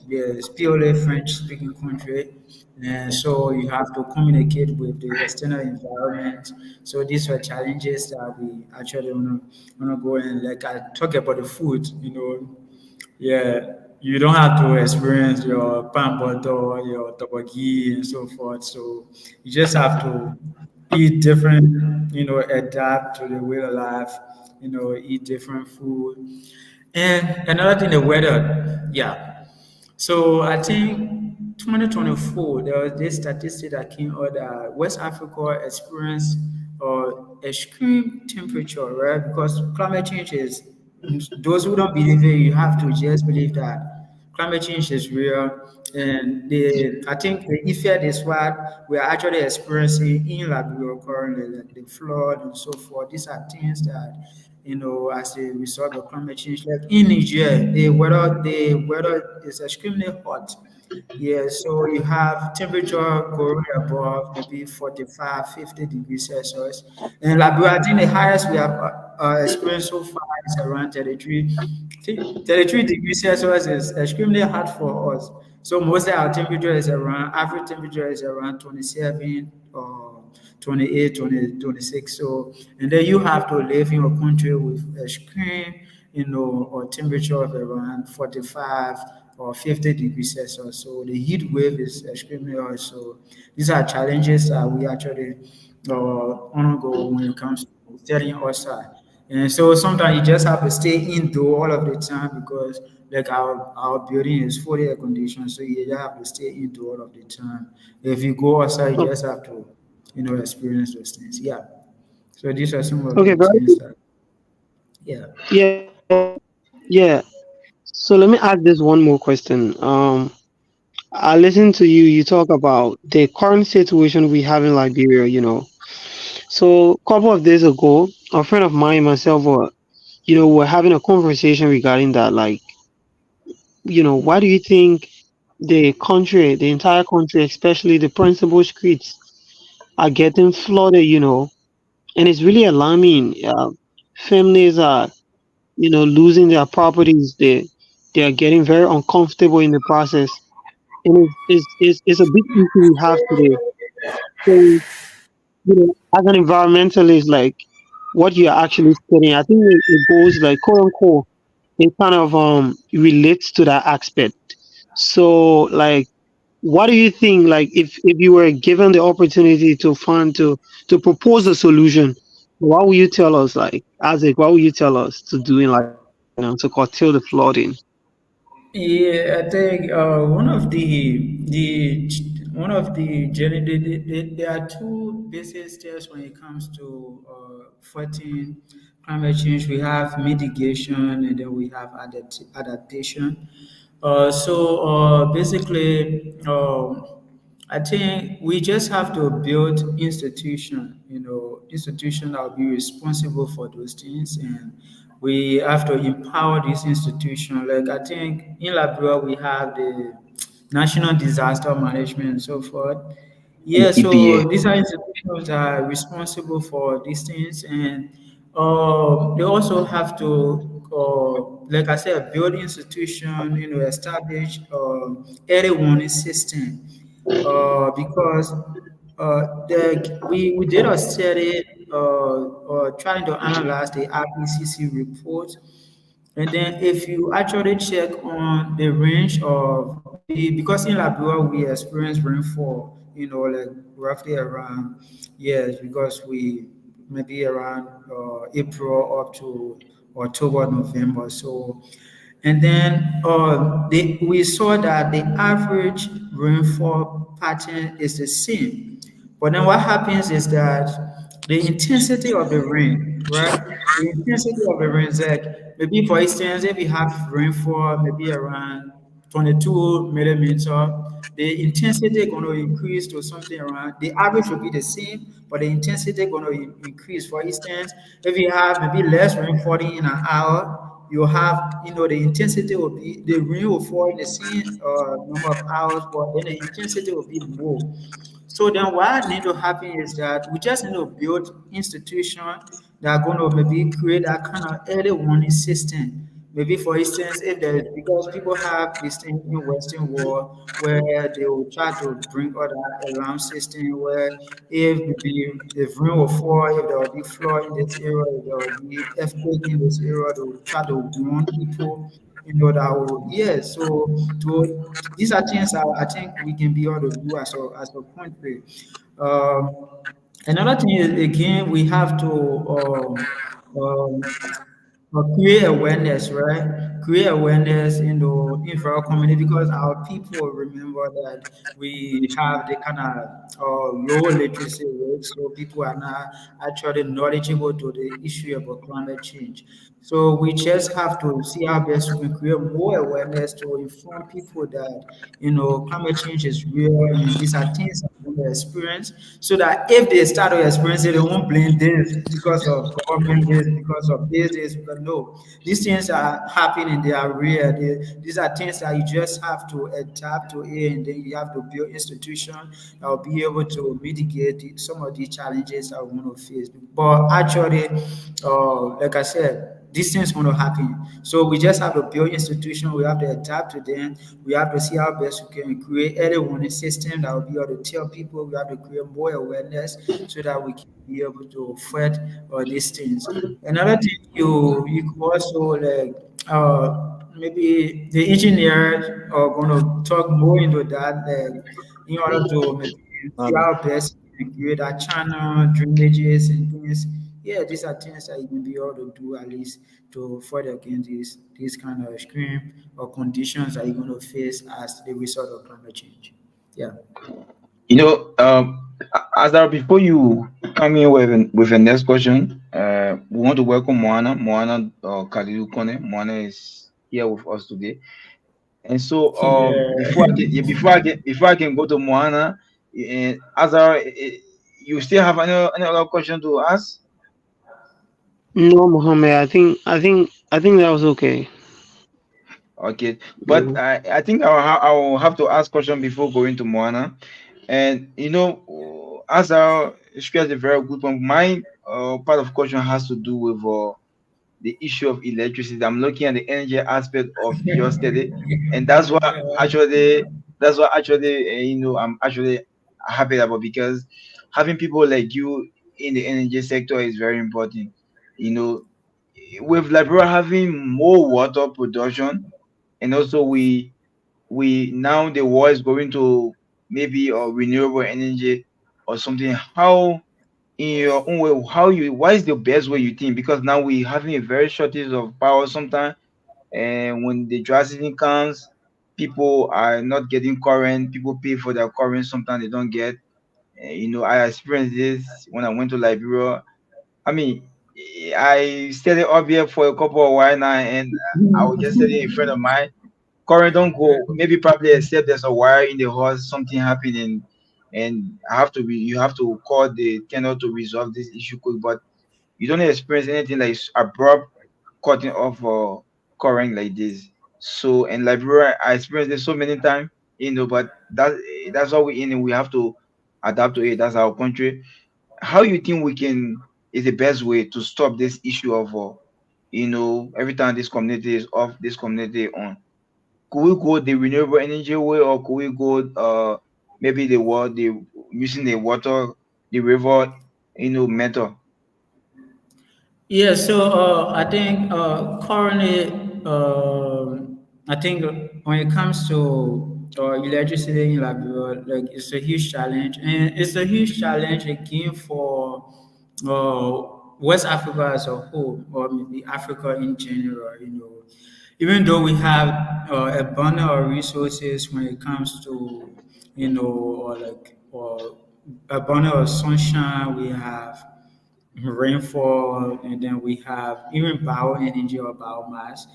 [SPEAKER 3] the purely French speaking country. And so you have to communicate with the external environment. So these were challenges that we actually wanna go, and like I talk about the food, you know, yeah, you don't have to experience your pan butter, your tteokbokki, and so forth. So you just have to eat different, you know, adapt to the way of life, you know, eat different food. And another thing, the weather. Yeah. So I think 2024, there was this statistic that came out that West Africa experienced extreme temperature, right? Because climate change is, those who don't believe it, you have to just believe that climate change is real. And I think the effect is what we are actually experiencing in Liberia currently, like the flood and so forth. These are things that, you know, as a result of climate change. Like in Niger, the weather is extremely hot. Yeah, so you have temperature going above maybe 45, 50 degrees Celsius. And Liberia, I think the highest we have experienced so far is around 33. 33 degrees Celsius is extremely hot for us. So mostly our temperature is around, average temperature is around 27 or 28, 20, 26. So, and then you have to live in a country with extreme, you know, or temperature of around 45 or 50 degrees Celsius. So the heat wave is extremely hot. So these are challenges that we actually undergo when it comes to studying outside. And so sometimes you just have to stay indoor all of the time, because like our building is fully air conditioned, so you just have to stay indoor all of the time. If you go outside, you just have to, you know, experience those things. Yeah. So these are some of
[SPEAKER 2] Okay,
[SPEAKER 3] the things that, yeah.
[SPEAKER 2] yeah. So let me ask this one more question. I listened to you. You talk about the current situation we have in Liberia. So a couple of days ago, a friend of mine, and myself, were having a conversation regarding that. Like, why do you think the entire country, especially the principal streets, are getting flooded? And it's really alarming. Families are, losing their properties. They are getting very uncomfortable in the process, and it's a big issue we have today. So, as an environmentalist, like what you're actually studying, I think it goes like quote unquote. it kind of relates to that aspect. So like, what do you think? Like, if you were given the opportunity to find to propose a solution, what would you tell us? Like, Isaac, what would you tell us to do in like to curtail the flooding?
[SPEAKER 3] Yeah, I think there are two basic steps when it comes to fighting climate change. We have mitigation and then we have adaptation. Basically, I think we just have to build institution that will be responsible for those things, and we have to empower this institution. Like I think in Liberia we have the National Disaster Management and so forth.
[SPEAKER 1] And
[SPEAKER 3] Yeah,
[SPEAKER 1] EPA.
[SPEAKER 3] so these are institutions that are responsible for these things, and they also have to, like I said, build institution, establish early warning system, because we did a study trying to analyze the IPCC report, and then if you actually check on the range of maybe because in Liberia we experience rainfall, like roughly around yes, because we maybe around April up to October, November. So and then we saw that the average rainfall pattern is the same. But then what happens is that the intensity of the rain, right? The intensity of the rain is like maybe for instance, if you have rainfall maybe around 22 millimeter, the intensity is going to increase to something around the average will be the same, but the intensity going to increase. For instance, if you have maybe less rainfall in an hour, you have, the intensity will be, the rain will fall in the same number of hours, but then the intensity will be more. So then what need to happen is that we just need to build institutions that are going to maybe create that kind of early warning system. Maybe for instance, if there is because people have this thing in Western world where they will try to bring other alarm system where if maybe if rain will fall, if there will be flood in this area, if there will be earthquake in this area, they will try to warn people, that will yeah. So these are things I think we can be able to do as a country. Um, Another thing is again we have to um, create awareness, right? Create awareness in our community because our people remember that we have the kind of low literacy rate, so people are not actually knowledgeable to the issue about climate change. So we just have to see how best we can create more awareness to inform people that climate change is real and these are things that they will experience, so that if they start to experience it, they won't blame this because of government, this because of this. But no, these things are happening. They are real. These are things that you just have to adapt to it, and then you have to build institutions that will be able to mitigate some of the challenges that we want to face. But actually, like I said, these things going to happen. So we just have to build institutions. We have to adapt to them. We have to see how best we can create early warning system that will be able to tell people. We have to create more awareness so that we can be able to fight these things. Another thing you could also like maybe the engineers are going to talk more into that in order to maybe see
[SPEAKER 4] Um,
[SPEAKER 3] how best we can create a channel, drainages and things. Yeah, these are things that you can be able to do at least to fight against these kind of extreme or conditions that you're going to face as the result of climate change. Yeah.
[SPEAKER 1] You know, Azar, before you come in with the next question, we want to welcome Moana. Moana Kalilu Kone. Moana is here with us today. And so, before I
[SPEAKER 3] Yeah.
[SPEAKER 1] can, yeah, before I can go to Moana, Azar, you still have any other question to ask?
[SPEAKER 2] No, Mohammed, I think that was okay.
[SPEAKER 1] Okay, but
[SPEAKER 2] Yeah.
[SPEAKER 1] I think I will have to ask question before going to Moana. And as I shared a very good point, my part of question has to do with the issue of electricity. I'm looking at the energy aspect of your study, and actually that's what actually I'm actually happy about, because having people like you in the energy sector is very important. You know, with Liberia having more water production, and also we now the war is going to maybe renewable energy or something. How in your own way, how you what is the best way you think? Because now we having a very shortage of power sometimes, and when the dry season comes, people are not getting current. People pay for their current, sometimes they don't get. I experienced this when I went to Liberia. I mean, I stayed up here for a couple of while now, and I was just sitting in front of mine. Current don't go. Maybe probably except there's a wire in the house, something happening, and you have to call the tenant to resolve this issue quick. But you don't experience anything like abrupt cutting off current like this. So in Liberia, I experienced this so many times, but that's how we in it. We have to adapt to it. That's our country. How you think we can is the best way to stop this issue of every time this community is off, this community on? Could we go the renewable energy way, or could we go maybe the using the water, the river, method?
[SPEAKER 3] Yeah, so I think currently, I think when it comes to electricity in Liberia, like it's a huge challenge, and it's a huge challenge again for uh, West Africa as a whole, or maybe Africa in general. Even though we have abundant of resources when it comes to or like or abundant of sunshine, we have rainfall, and then we have even bioenergy or biomass.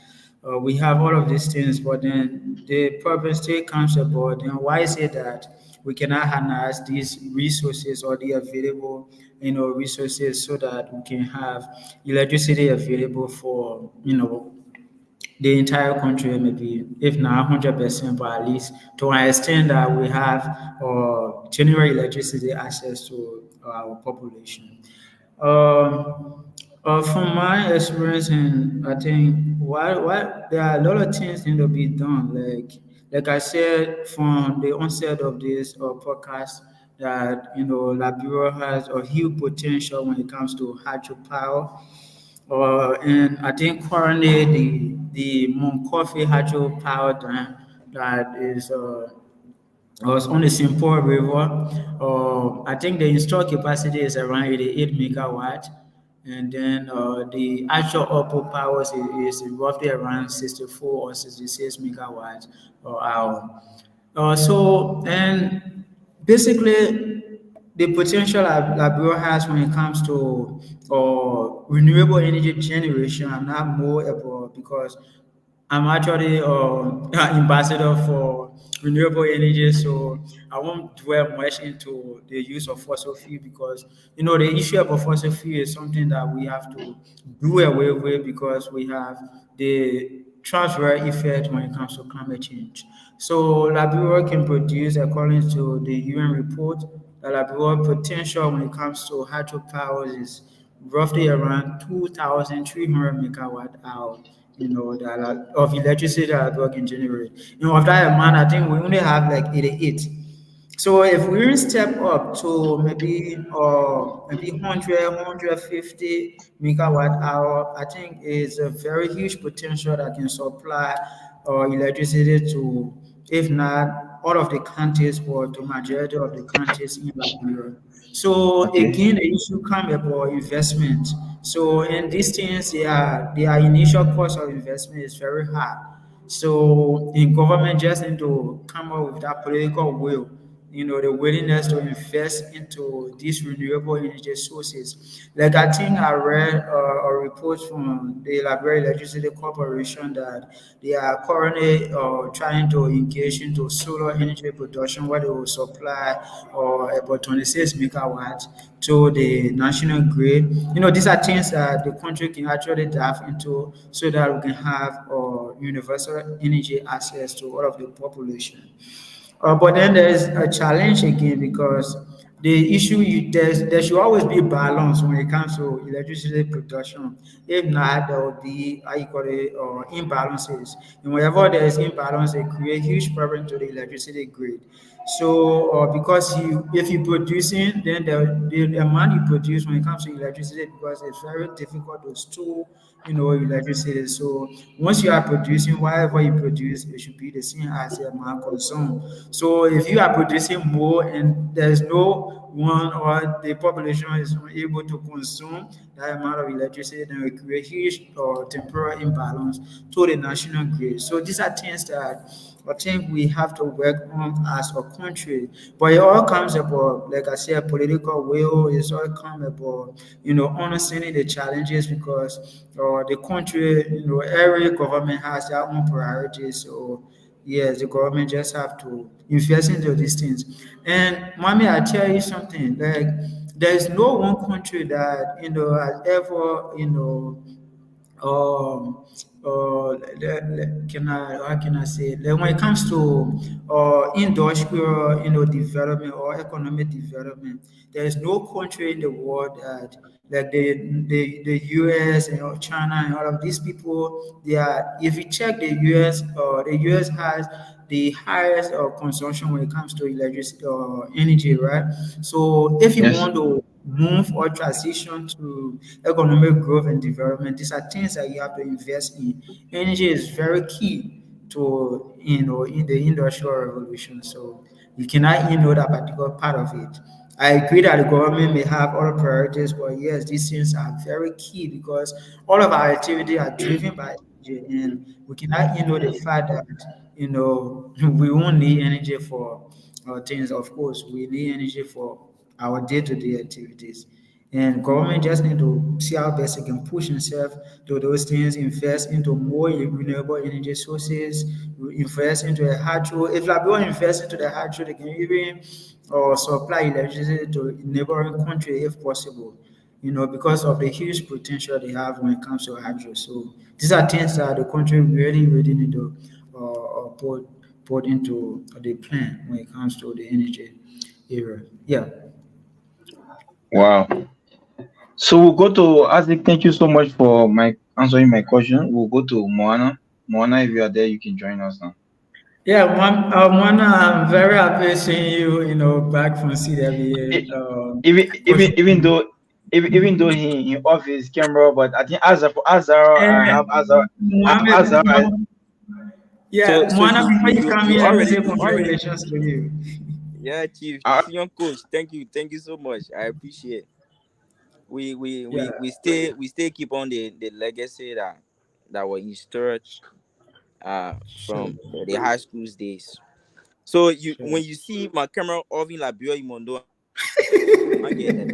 [SPEAKER 3] We have all of these things, but then the problem still comes about. Then why is it that we cannot harness these resources or the available, resources so that we can have electricity available for the entire country, maybe if not 100%, but at least to an extent that we have general electricity access to our population. From my experience, and I think what there are a lot of things need to be done. Like I said from the onset of this podcast, that Liberia has a huge potential when it comes to hydropower. And I think currently the Moncofi hydropower dam that is was on the St. Paul River. I think the installed capacity is around 88 megawatt, and then the actual output power is roughly around 64 or 66 megawatts per hour. And basically, the potential Liberia has when it comes to renewable energy generation, I'm not more about because I'm actually ambassador for renewable energy, so I won't dwell much into the use of fossil fuel because the issue about fossil fuel is something that we have to do away with because we have the transfer effect when it comes to climate change. So Liberia can produce, according to the UN report, the Liberia potential when it comes to hydropower is roughly around 2,300 megawatt hour. Of electricity that we can generate. Of that amount, I think we only have like 88. So if we step up to maybe 100, megawatt hour, I think is a very huge potential that can supply electricity to, if not all of the counties, but to majority of the counties in Liberia. So
[SPEAKER 1] Okay.
[SPEAKER 3] again, the issue come about investment. So in these things, their initial cost of investment is very high. So in government just need to come up with that political will, the willingness to invest into these renewable energy sources. Like I think I read a report from the Liberia Electricity Corporation that they are currently trying to engage into solar energy production where they will supply about 26 megawatts to the national grid. These are things that the country can actually dive into so that we can have universal energy access to all of the population. But then there's a challenge again because the issue there should always be balance when it comes to electricity production. If not, there will be how you call it imbalances. And whenever there is imbalance, it creates huge problem to the electricity grid. So, because if you producing, then the amount you produce when it comes to electricity, because it's very difficult to store, electricity. So once you are producing, whatever you produce, it should be the same as the amount consumed. So if you are producing more and there's no one or the population is unable to consume that amount of electricity, then we create huge temporal imbalance to the national grid. So these are things that I think we have to work on as a country. But it all comes about, like I said, political will. It's all come about, understanding the challenges, because the country, every government has their own priorities. So yes, the government just have to invest into these things. And mommy, I tell you something, like there's no one country that has ever um can I how can I say it? Like when it comes to industrial development or economic development, there is no country in the world that, like the US and China and all of these people, they are, if you check the US has the highest consumption when it comes to electricity or energy, right? So if you
[SPEAKER 1] Yes.
[SPEAKER 3] want to move or transition to economic growth and development, these are things that you have to invest in. Energy is very key to in the industrial revolution. So you cannot ignore that particular part of it. I agree that the government may have other priorities, but yes, these things are very key, because all of our activities are driven by energy, and we cannot ignore the fact that we won't need energy for things. Of course, we need energy for our day-to-day activities. And government just need to see how best it can push itself to those things, invest into more renewable energy sources, invest into the hydro. If Liberia invest into the hydro, they can even supply electricity to neighboring country if possible. Because of the huge potential they have when it comes to hydro. So these are things that the country really, really need to put into the plan when it comes to the energy area. Yeah.
[SPEAKER 1] Wow. So we'll go to Isaac. Thank you so much for my answering my question. We'll go to Moana. Moana, if you are there, you can join us now.
[SPEAKER 3] Yeah, one, I'm very happy seeing you, back from CWA.
[SPEAKER 1] E- even though he off his camera, but I think Azar, I have
[SPEAKER 3] Mohammed,
[SPEAKER 1] Azar.
[SPEAKER 3] yeah,
[SPEAKER 4] So
[SPEAKER 3] Moana, before you come
[SPEAKER 4] you
[SPEAKER 3] here, let me
[SPEAKER 4] already
[SPEAKER 3] say congratulations to you.
[SPEAKER 4] yeah,
[SPEAKER 1] I,
[SPEAKER 4] Chief Young Coach. Thank you so much. I appreciate. We
[SPEAKER 3] Yeah,
[SPEAKER 4] stay keep on the legacy that was instaured
[SPEAKER 3] sure,
[SPEAKER 4] from the high school's days. So you
[SPEAKER 3] sure.
[SPEAKER 4] when you see my camera off in Labio Imondo, I get that.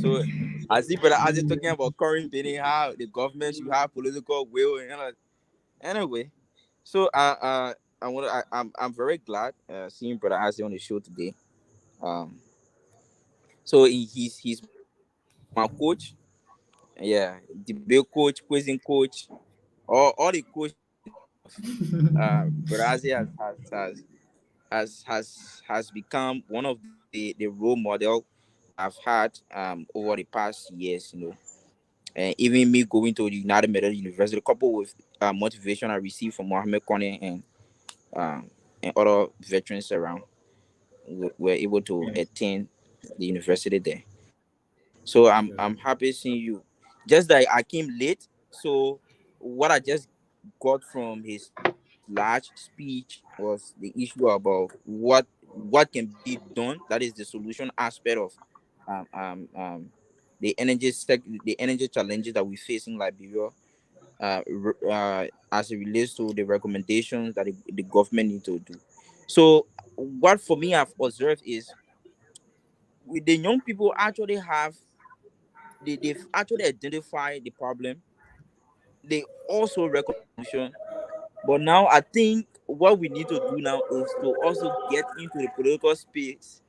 [SPEAKER 4] So I see brother as talking about current bidding, how the government should have political will and all that. Anyway, so I'm very glad seeing brother Azzy on the show today. Um, so he's my coach, yeah, debate coach, quizzing coach, all the coaches that I have. Brother Azzy has become one of the role model that I've had over the past years, and even me going to the United Methodist University, coupled with motivation I received from Mohammed Kone um, and other veterans around, were able to
[SPEAKER 3] Yes,
[SPEAKER 4] attend the university there. So I'm
[SPEAKER 3] sure.
[SPEAKER 4] happy seeing you. Just that I came late, so what I just got from his large speech was the issue about what can be done. That is the solution aspect of um, um, um, the energy challenges that we face in Liberia, as it relates to the recommendations that the government need to do. So what for me I've observed is with the young people actually they've actually identified the problem. They also recognize the solution. But now I think what we need to do now is to also get into the political space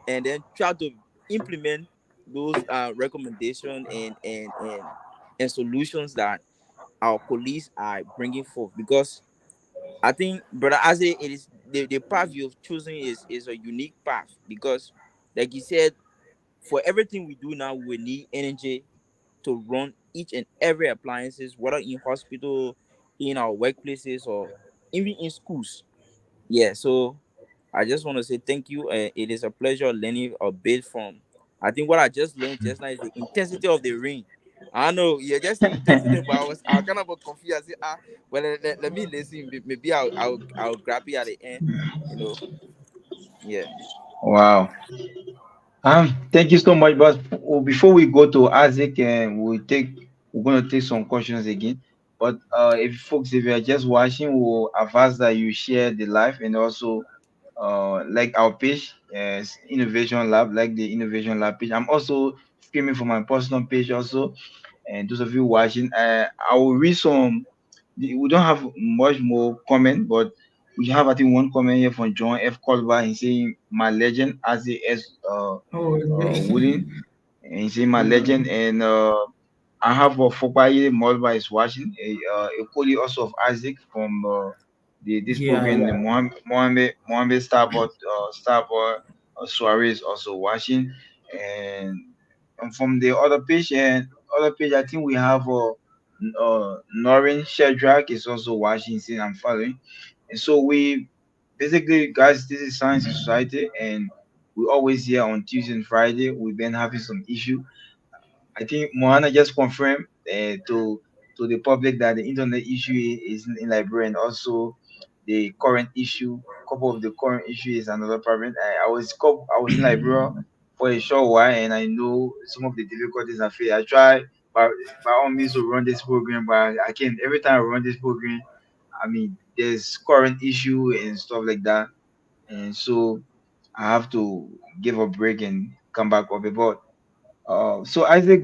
[SPEAKER 4] and then try to implement those recommendations and solutions that our police are bringing forth. Because I think, brother Aze, it is the path you've chosen is a unique path because, like you said, for everything we do now, we need energy to run each and every appliances, whether in hospital, in our workplaces, or even in schools. Yeah, so I just want to say thank you. It is a pleasure learning a bit from. I think what I just learned just now is the intensity of the rain. I know you're just saying intensity, but I was kind of confused. I said, well, let me listen. Maybe I'll grab it at the end. You know, yeah.
[SPEAKER 1] Wow. Thank you so much. But before we go to Isaac, and we're gonna take some questions again. But if folks, if you're just watching, we'll advise that you share the live and also like our page, yes, Innovation Lab, like the Innovation Lab page. I'm also streaming for my personal page also. And those of you watching, I will read some. We don't have much more comment, but we have I think one comment here from John F. Colbert. He's saying my legend as a S
[SPEAKER 3] Oh,
[SPEAKER 1] Wooden, and he's saying my legend.
[SPEAKER 3] mm,
[SPEAKER 1] And I have a Fopaye Molba is watching a colleague also of Isaac from the this
[SPEAKER 3] yeah,
[SPEAKER 1] program, the
[SPEAKER 3] yeah.
[SPEAKER 1] Mohammed Starboard Suarez also watching. And from the other page, I think we have Norrin Shedrack is also watching, saying I'm following. And so we basically, guys, this is Science in Society, and we always here on Tuesday and Friday. We've been having some issue. I think Moana just confirmed to the public that the internet issue is in Liberia, and also the current issue. Couple of the current issue is another problem. I was in Liberia for a short while, and I know some of the difficulties I face. I try by all means to run this program, but I can every time I run this program, I mean there's current issue and stuff like that, and so I have to give a break and come back up. But so Isaac,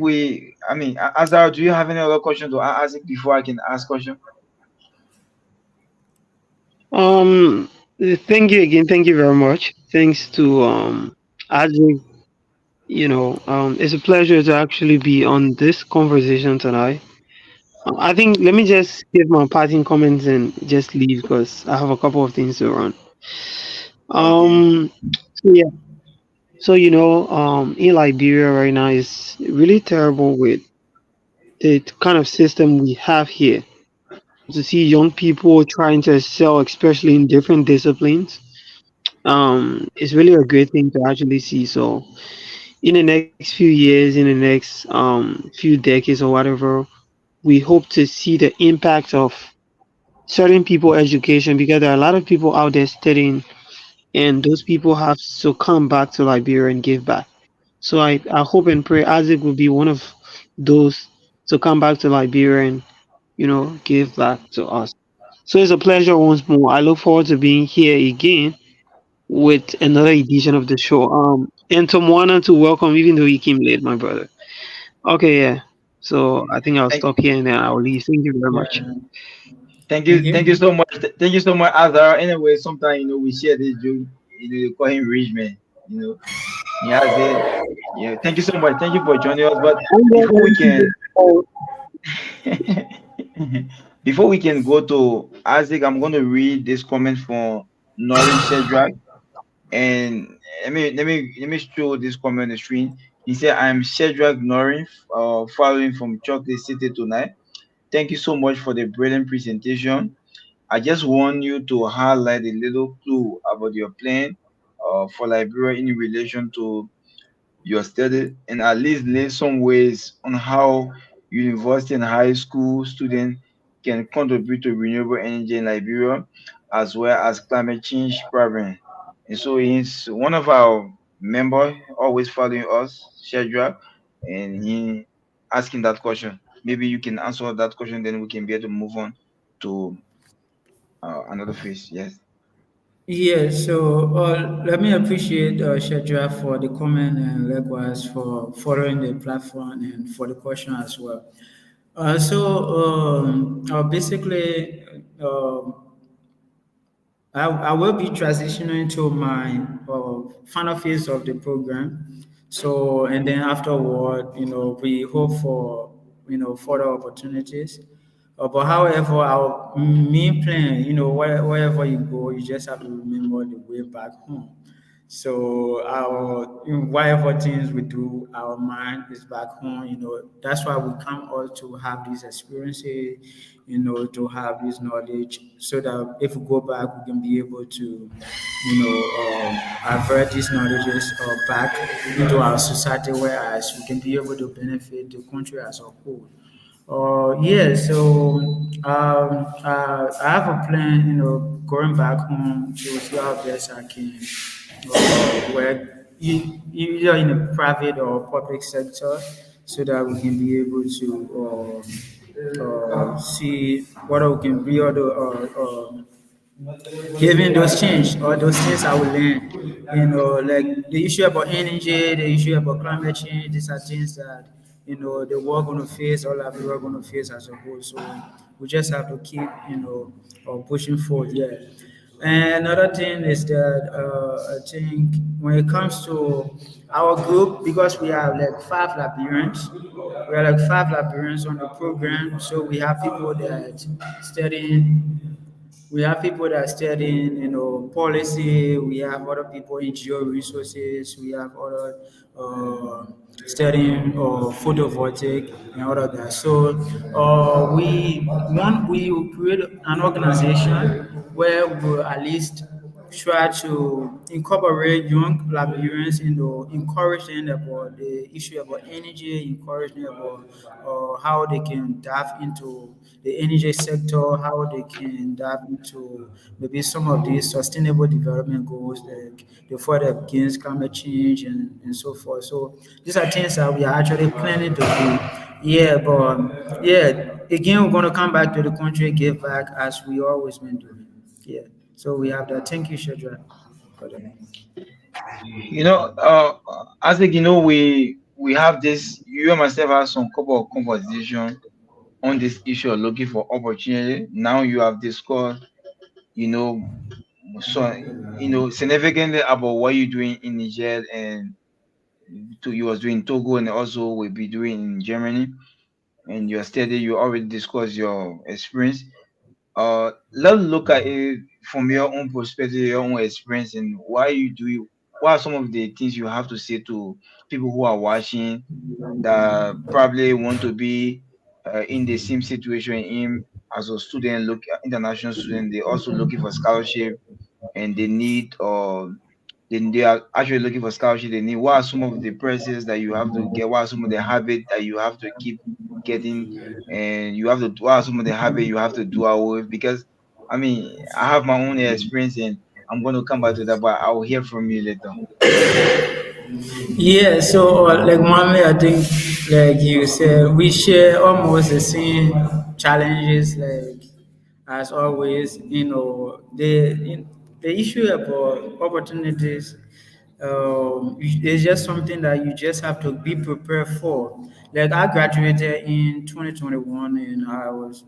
[SPEAKER 1] I mean, Azar, do you have any other question to ask Isaac before I can ask question?
[SPEAKER 2] Um, thank you again. Thank you very much. Thanks to Isaac. It's a pleasure to actually be on this conversation tonight. I think let me just give my parting comments and just leave because I have a couple of things to run.
[SPEAKER 1] Okay.
[SPEAKER 2] Um, so yeah, in Liberia right now is really terrible with the kind of system we have here. To see young people trying to excel, especially in different disciplines, it's really a great thing to actually see. So in the next few years, in the next few decades or whatever, we hope to see the impact of certain people education because there are a lot of people out there studying and those people have to come back to Liberia and give back. So I hope and pray Isaac will be one of those to come back to Liberia and give back to us. So it's a pleasure once more. I look forward to being here again with another edition of the show. And to Moana to welcome, even though he came late, my brother. Okay, yeah. So I think I'll
[SPEAKER 1] Thank,
[SPEAKER 2] stop here and then I'll leave. Thank you very much.
[SPEAKER 3] Yeah.
[SPEAKER 1] thank you
[SPEAKER 3] Thank
[SPEAKER 1] so
[SPEAKER 3] you.
[SPEAKER 1] much. Thank you so much, Azar. Anyway, sometimes we share this joke. They call him Richmond. You know, he has it. Yeah. Thank you so much. Thank you for joining us. But
[SPEAKER 2] I'm
[SPEAKER 1] before we
[SPEAKER 2] going
[SPEAKER 1] can,
[SPEAKER 2] to
[SPEAKER 1] before we can go to Isaac, I'm going to read this comment from Norin Shedrack. And let me show this comment on the screen. He said, "I'm Shedrack Norin, following from Chocolate City tonight. Thank you so much for the brilliant presentation. I just want you to highlight a little clue about your plan for Liberia in relation to your study and at least lay some ways on how university and high school students can contribute to renewable energy in Liberia as well as climate change problem." And so he's one of our member always following us, Shadrach, and he asking that question. Maybe you can answer that question, then we can be able to move on to another phase. Yes.
[SPEAKER 3] Yes, so let me appreciate Shadra for the comment and likewise for following the platform and for the question as well. Basically, I will be transitioning to my final phase of the program. So, and then afterward, we hope for, further opportunities. But however, our main plan, wherever you go, you just have to remember the way back home. So our whatever things we do, our mind is back home. That's why we come all to have these experiences. To have this knowledge, so that if we go back, we can be able to, avert these knowledges back into our society, whereas we can be able to benefit the country as a whole. Yeah, so I have a plan, going back home to see how best I can work either in the private or public sector, so that we can be able to see what we can be able to given those change or those things I will learn. Like the issue about energy, the issue about climate change, these are things that the world gonna face, all of the world gonna face as a whole. So we just have to keep pushing forward. Yeah. And another thing is that I think when it comes to our group, because we have like five Liberians, we are like five Liberians on the program. So we have people that studying we have people that are studying, policy. We have other people in geo resources. We have other studying photovoltaic and all of that. So we will create an organization where we will at least try to incorporate young Liberians into encouraging about the issue about energy, encouraging about how they can dive into the energy sector, how they can dive into maybe some of these sustainable development goals, like the fight against climate change and so forth. So these are things that we are actually planning to do. Yeah, but yeah, again, we're going to come back to the country, give back as we always been doing. Yeah. So we have that. Thank you, Shadra, for that.
[SPEAKER 1] You know, I think we have this. You and myself have some couple of conversation on this issue of looking for opportunity. Now you have discussed, you know, so significantly about what you're doing in Niger, and you was doing Togo, and also will be doing in Germany, and your study. You already discussed your experience. Let's look at it from your own perspective, your own experience, and why you do it. What are some of the things you have to say to people who are watching that probably want to be in the same situation in as a student, look international student, they also looking for scholarship, and they need then they are actually looking for scholarship. They need, what are some of the process that you have to get, what are some of the habits that you have to keep getting, and you have to, what are some of the habits you have to do away with? Because I mean, I have my own experience, and I'm going to come back to that, but I'll hear from you later.
[SPEAKER 3] Yeah, so like Mohammed, I think like you said, we share almost the same challenges. Like as always, the issue about opportunities it's just something that you just have to be prepared for. Like I graduated in 2021, and I was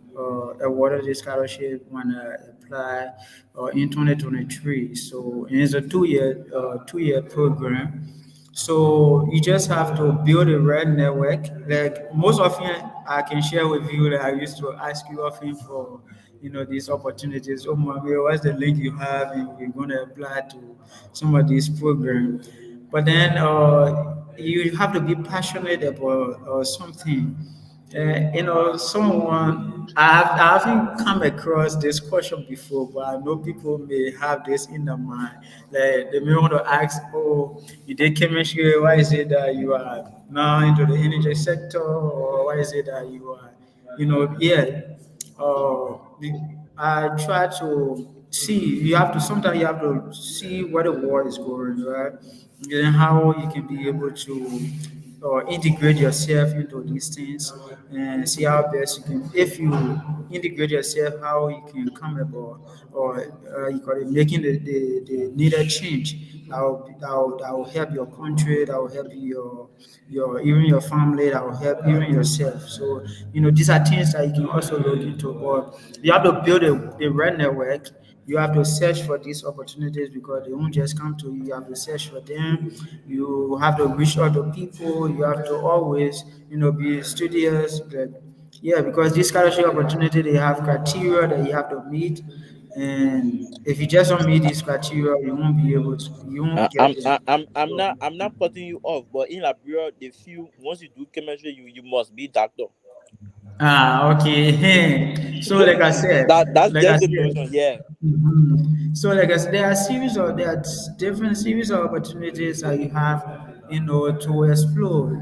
[SPEAKER 3] awarded a scholarship when I applied in 2023. So and it's a two-year program. So you just have to build a right network. Like most often, I can share with you that I used to ask you often for, these opportunities. Oh, mommy, what's the link you have, and we're going to apply to some of these programs. But then you have to be passionate about something. Someone I haven't come across this question before, but I know people may have this in their mind. Like they may want to ask, "Oh, you did chemistry. Why is it that you are now into the energy sector, or why is it that you are, yeah?" I try to see. You have to sometimes you have to see where the world is going, right? And then how you can be able to or integrate yourself into these things and see how best you can, if you integrate yourself, how you can come about or you call it making the needed change that will help your country, that will help your even your family, that will help even yourself. So these are things that you can also look into, but you have to build a right network. You have to search for these opportunities because they won't just come to you. You have to search for them. You have to reach out to people. You have to always, be studious. But yeah, because this scholarship opportunity, they have criteria that you have to meet. And if you just don't meet this criteria, you won't be able to. You
[SPEAKER 4] I,
[SPEAKER 3] won't get
[SPEAKER 4] I'm
[SPEAKER 3] in.
[SPEAKER 4] I, I'm
[SPEAKER 3] So,
[SPEAKER 4] not I'm not cutting you off, but in Liberia they feel once you do chemistry, you must be doctor.
[SPEAKER 3] okay. So like I said,
[SPEAKER 4] That's
[SPEAKER 3] like I
[SPEAKER 4] just the
[SPEAKER 3] said,
[SPEAKER 4] notion, yeah.
[SPEAKER 3] so like I said, there are different series of opportunities that you have, to explore,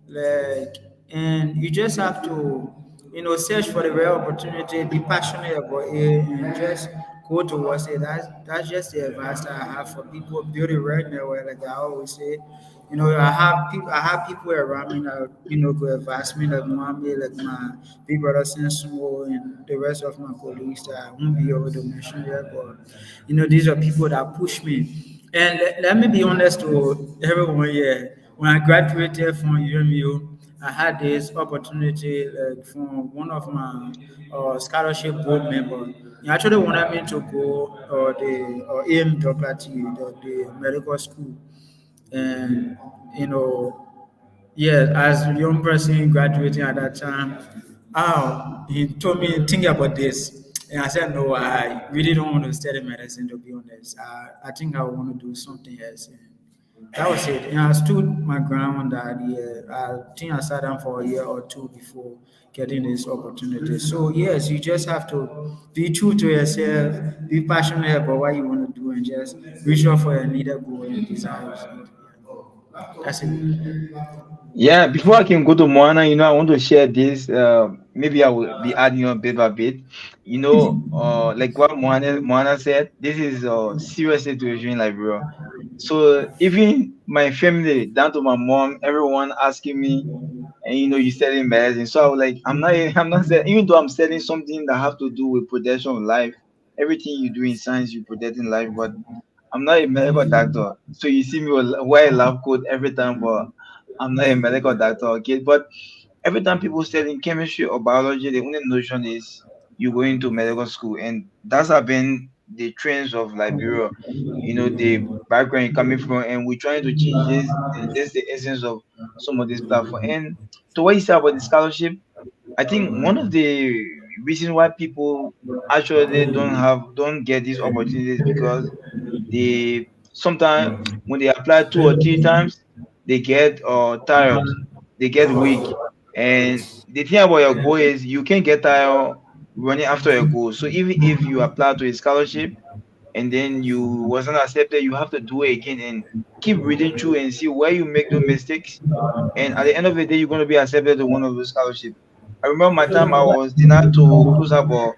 [SPEAKER 3] like, and you just have to, search for the right opportunity, be passionate about it, and just go towards it. That's just the advice that I have for people building right now. Like I always say, I have people around me that could advise me, like mommy, like my big brother Sensumo, and the rest of my colleagues that I won't be able to mention yet. But these are people that push me. And let me be honest to everyone here. When I graduated from UMU, I had this opportunity, like, from one of my scholarship board members. He actually wanted me to go or AMWT, the medical school. And you know yeah, as a young person graduating at that time, he told me, think about this. And I said, no, I really don't want to study medicine, to be honest. I think I want to do something else. And that was it. And I stood my ground on that year. I think I sat down for a year or two before getting this opportunity. So, yes, you just have to be true to yourself, be passionate about what you want to do, and just reach out for your needed goal and desires. That's it.
[SPEAKER 1] Yeah, before I can go to Moana, I want to share this. Maybe I will be adding on bit by bit. Like what Moana said, this is a serious situation in Liberia. So even my family, down to my mom, everyone asking me, and you selling medicine. So I was like, I'm not selling, even though I'm selling something that have to do with protection of life. Everything you do in science, you protecting life, but I'm not a medical doctor. So you see me wear a lab coat every time, but I'm not a medical doctor, okay? But every time people studying chemistry or biology, the only notion is you go into medical school, and that's have been the trends of Liberia. The background you're coming from, and we're trying to change this. That's the essence of some of this platform. And to what you say about the scholarship, I think one of the reasons why people actually don't get these opportunities because they sometimes when they apply 2 or 3 times, they get tired, they get weak. And the thing about your goal is you can't get tired running after your goal. So even if you apply to a scholarship and then you wasn't accepted, you have to do it again and keep reading through and see where you make those mistakes. And at the end of the day, you're going to be accepted to one of those scholarships. I remember my time I was denied to close about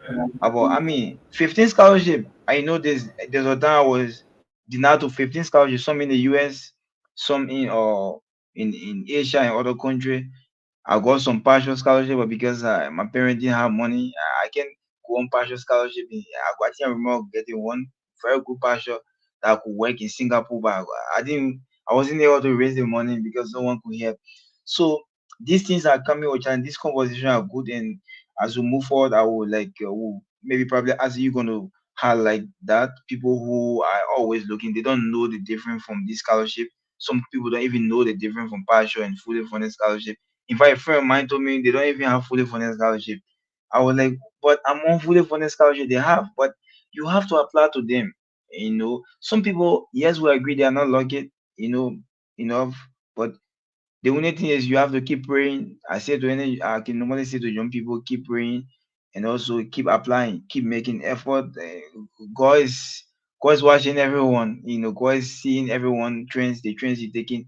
[SPEAKER 1] 15 scholarship. I know there's a time I was denied to 15 scholarships, some in the US, some in Asia and other country. I got some partial scholarship, but because my parents didn't have money, I can go on partial scholarship. I think I remember getting one very good partial that I could work in Singapore, but I wasn't able to raise the money because no one could help. So these things are coming with and these conversations are good. And as we move forward, I will will maybe probably as you going to highlight that people who are always looking, they don't know the difference from this scholarship. Some people don't even know the difference from partial and fully funded scholarship. In fact, a friend of mine told me they don't even have fully funded scholarship. I was like, but I'm on fully funded scholarship. They have, but you have to apply to them. Some people, yes, we agree they are not lucky, enough, but the only thing is you have to keep praying. I can normally say to young people, keep praying and also keep applying, keep making effort. God is God is watching everyone. God is seeing everyone the trends you're taking.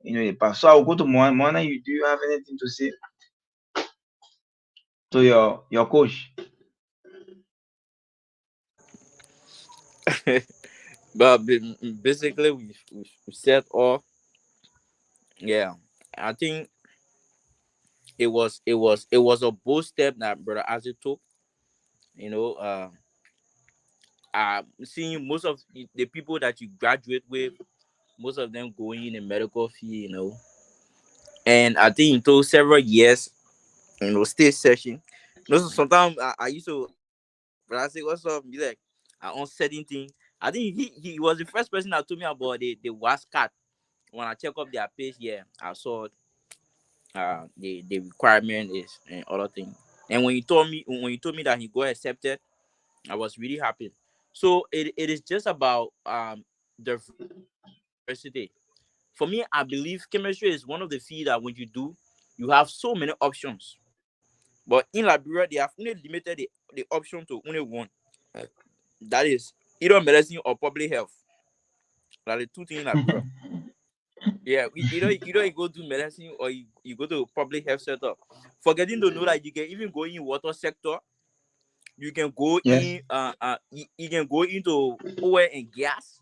[SPEAKER 1] The path. So I'll go to Moana. Moana, do you have anything to say to your coach?
[SPEAKER 4] But basically, we said all. Yeah, I think it was a bold step that brother Isaac took. You know, seeing most of the people that you graduate with, most of them going in the medical field. And I think it took several years. Stay searching. Sometimes I used to, but I say, what's up? Be like, I on certain thing. I think he was the first person that told me about the WASCAT. When I check up their page, yeah, I saw the requirement is and other thing. And when you told me that he got accepted, I was really happy. So it is just about diversity. For me, I believe chemistry is one of the field that when you do, you have so many options. But in Liberia, they have only limited the option to only one. That is either medicine or public health. Like the two things in Liberia. Yeah, either you go to medicine or you go to public health sector. Forgetting to know that you can even go in water sector. You can go
[SPEAKER 1] Yes,
[SPEAKER 4] in you can go into oil and gas.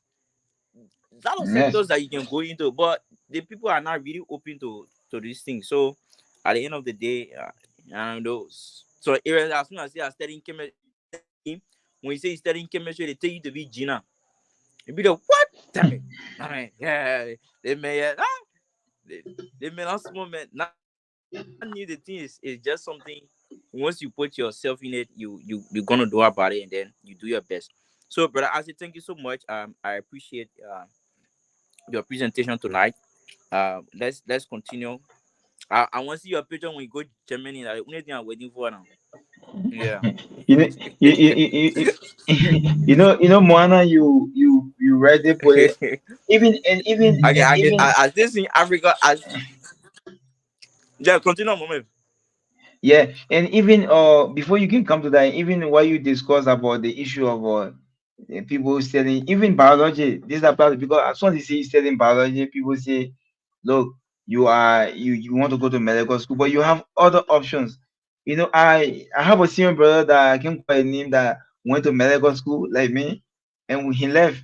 [SPEAKER 4] Lot of
[SPEAKER 1] yes.
[SPEAKER 4] sectors that you can go into, but the people are not really open to these things. So at the end of the day, I don't know. So areas as soon as you are studying chemistry, when you say you're studying chemistry, they tell you to be Gina. You be the what? Damn it. I mean, yeah, they may they, they may not small man. Not new. The thing is just something. Once you put yourself in it, you're gonna do about it, and then you do your best. So, brother, I say thank you so much. I appreciate your presentation tonight. Let's continue. I want to see your picture when you go to Germany. Like, the only thing I'm waiting for now. Yeah.
[SPEAKER 1] You know, Moana, you read the poet. Even and even and even
[SPEAKER 4] I still see Africa as yeah. Continue, moment.
[SPEAKER 1] yeah, and even before you can come to that, even while you discuss about the issue of people studying even biology, this applies because as soon as you say studying biology, people say, look, you want to go to medical school, but you have other options. I have a senior brother that I can call a name that went to medical school like me, and he left.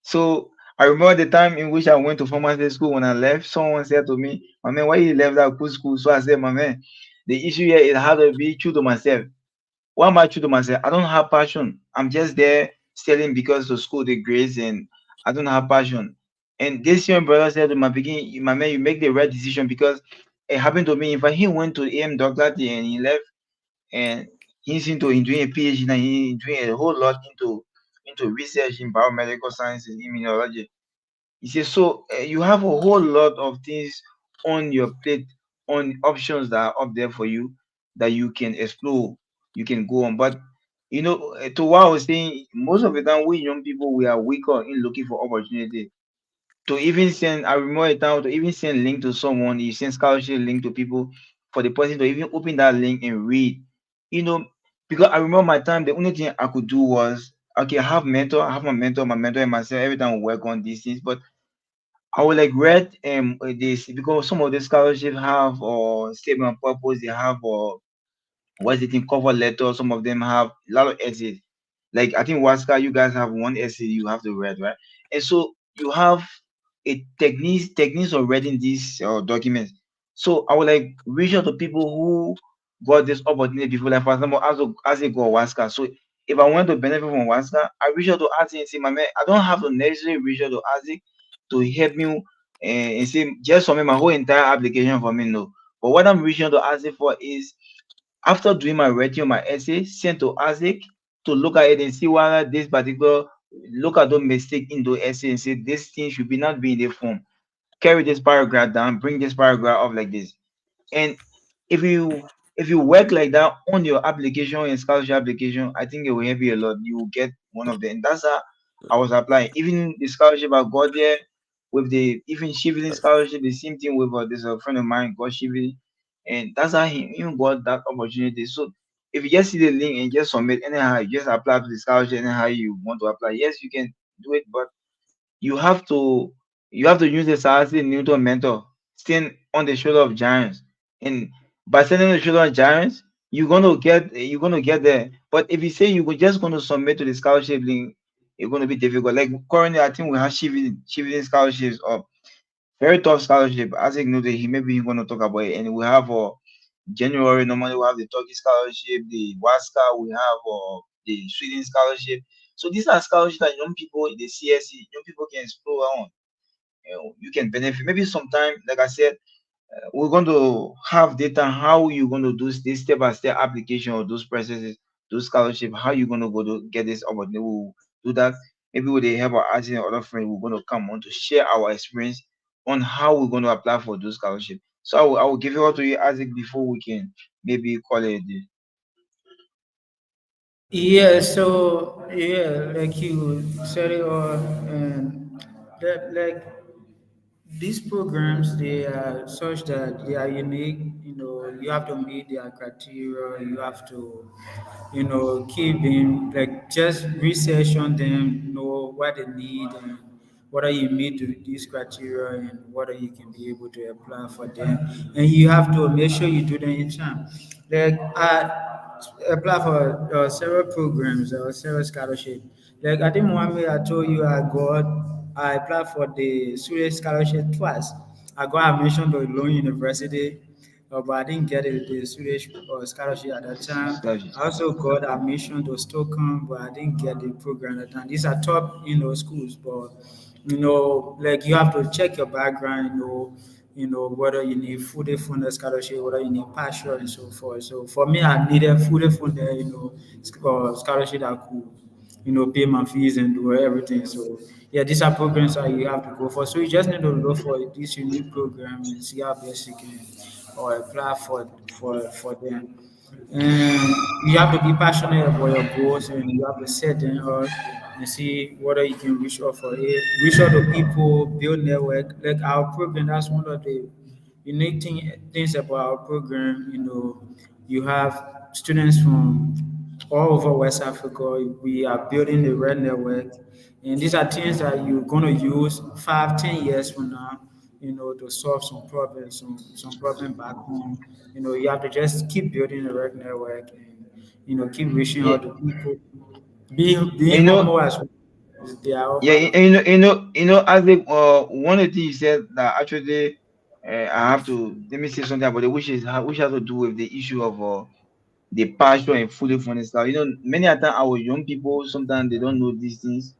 [SPEAKER 1] So I remember the time in which I went to pharmacy school. When I left, someone said to me, "My man, why you left that good school?" So I said, "My man, the issue here is how to be true to myself. Why am I true to myself? I don't have passion. I'm just there studying because the school the grades and I don't have passion." And this young brother said to my beginning, "My man, you make the right decision because it happened to me. In fact, he went to AM Doctor and he left and he's into in doing a PhD and he's doing a whole lot into research in biomedical sciences, immunology." He says, so you have a whole lot of things on your plate, on options that are up there for you that you can explore, you can go on. But to what I was saying, most of the time we young people we are weaker in looking for opportunity. To even send, I remember a time to even send link to someone, you send scholarship link to people for the person to even open that link and read. You know, because I remember my time, the only thing I could do was okay, I have my mentor and myself every time we work on these things, but I would like read this because some of the scholarship have or statement of purpose they have or what's it in cover letter. Some of them have a lot of essays. Like I think Waska, you guys have one essay you have to read, right? And so you have a techniques of reading these documents. So I would like reach out to people who got this opportunity before, like for example, as a go Waska. So if I want to benefit from Waska, I reach out to Isaac and say, my man, I don't have to necessarily reach out to Isaac to help me and say just for me my whole entire application for me, no. But what I'm reaching out to Isaac for is after doing my writing my essay, sent to Isaac to look at it and see whether this particular look at the mistake in the essay and say this thing should be not be in the form. Carry this paragraph down, bring this paragraph up like this. And if you work like that on your application and scholarship application, I think it will help you a lot. You will get one of them. And that's how I was applying. Even the scholarship I got there with the even Shively scholarship, the same thing with this a friend of mine got Shively, and that's how he even got that opportunity. So if you just see the link and just submit anyhow, you just apply to the scholarship anyhow you want to apply. Yes, you can do it, but you have to you have to use the Sarasi Newton mentor, stand on the shoulder of giants. And by standing on the shoulder of giants, you're gonna get there. But if you say you're just gonna submit to the scholarship link, it's gonna be difficult. Like currently I think we have Shivin scholarships or very tough scholarship. As I know that he maybe he's gonna talk about it. And we have January normally we have the Turkey scholarship, the WASCA, we have the Sweden scholarship. So these are scholarships that young people, the CSE, young people can explore on. You can benefit. Maybe sometime, like I said, we're going to have data how you're going to do this step by step application of those processes, those scholarship, how you're going to go to get this opportunity. We'll do that. Maybe with the help of asking other friends, we're going to come on to share our experience on how we're going to apply for those scholarship. So I will give it all to you, Isaac, before we can maybe call it a day.
[SPEAKER 3] Yeah, so yeah, like you said it all, and that like these programs, they are such that they are unique. You know, you have to meet their criteria. You have to, keep in like just research on them, know what they need and whether you meet these criteria and whether you can be able to apply for them. And you have to make sure you do them in time. Like I apply for several programs or several scholarship. Like I think Mohammed, I told you I applied for the Swedish scholarship twice. I got admission to Lund University, but I didn't get the Swedish scholarship at that time.
[SPEAKER 1] Scholarship.
[SPEAKER 3] I also got admission to Stockholm, but I didn't get the program at that time. These are top, schools, but like you have to check your background, whether you need fully funded scholarship, whether you need partial and so forth. So for me, I needed fully funded, scholarship that could, pay my fees and do everything. So yeah, these are programs that you have to go for. So you just need to look for this unique program and see how best you can or apply for them. And you have to be passionate about your goals and you have to set them up and see whether you can reach out for it, reach out to people, build network. Like our program, that's one of the things about our program. You have students from all over West Africa. We are building a red network, and these are things that you're gonna use 5, 10 years from now. To solve some problems, some problem back home. You have to just keep building a red network and keep reaching
[SPEAKER 1] Yeah,
[SPEAKER 3] out to people. Being
[SPEAKER 1] you know,
[SPEAKER 3] humble as well. They are
[SPEAKER 1] yeah,
[SPEAKER 3] over.
[SPEAKER 1] as the one of the things you said that actually, I have to let me say something about it, which has to do with the issue of the partial and fully funded stuff. Many a time our young people sometimes they don't know these things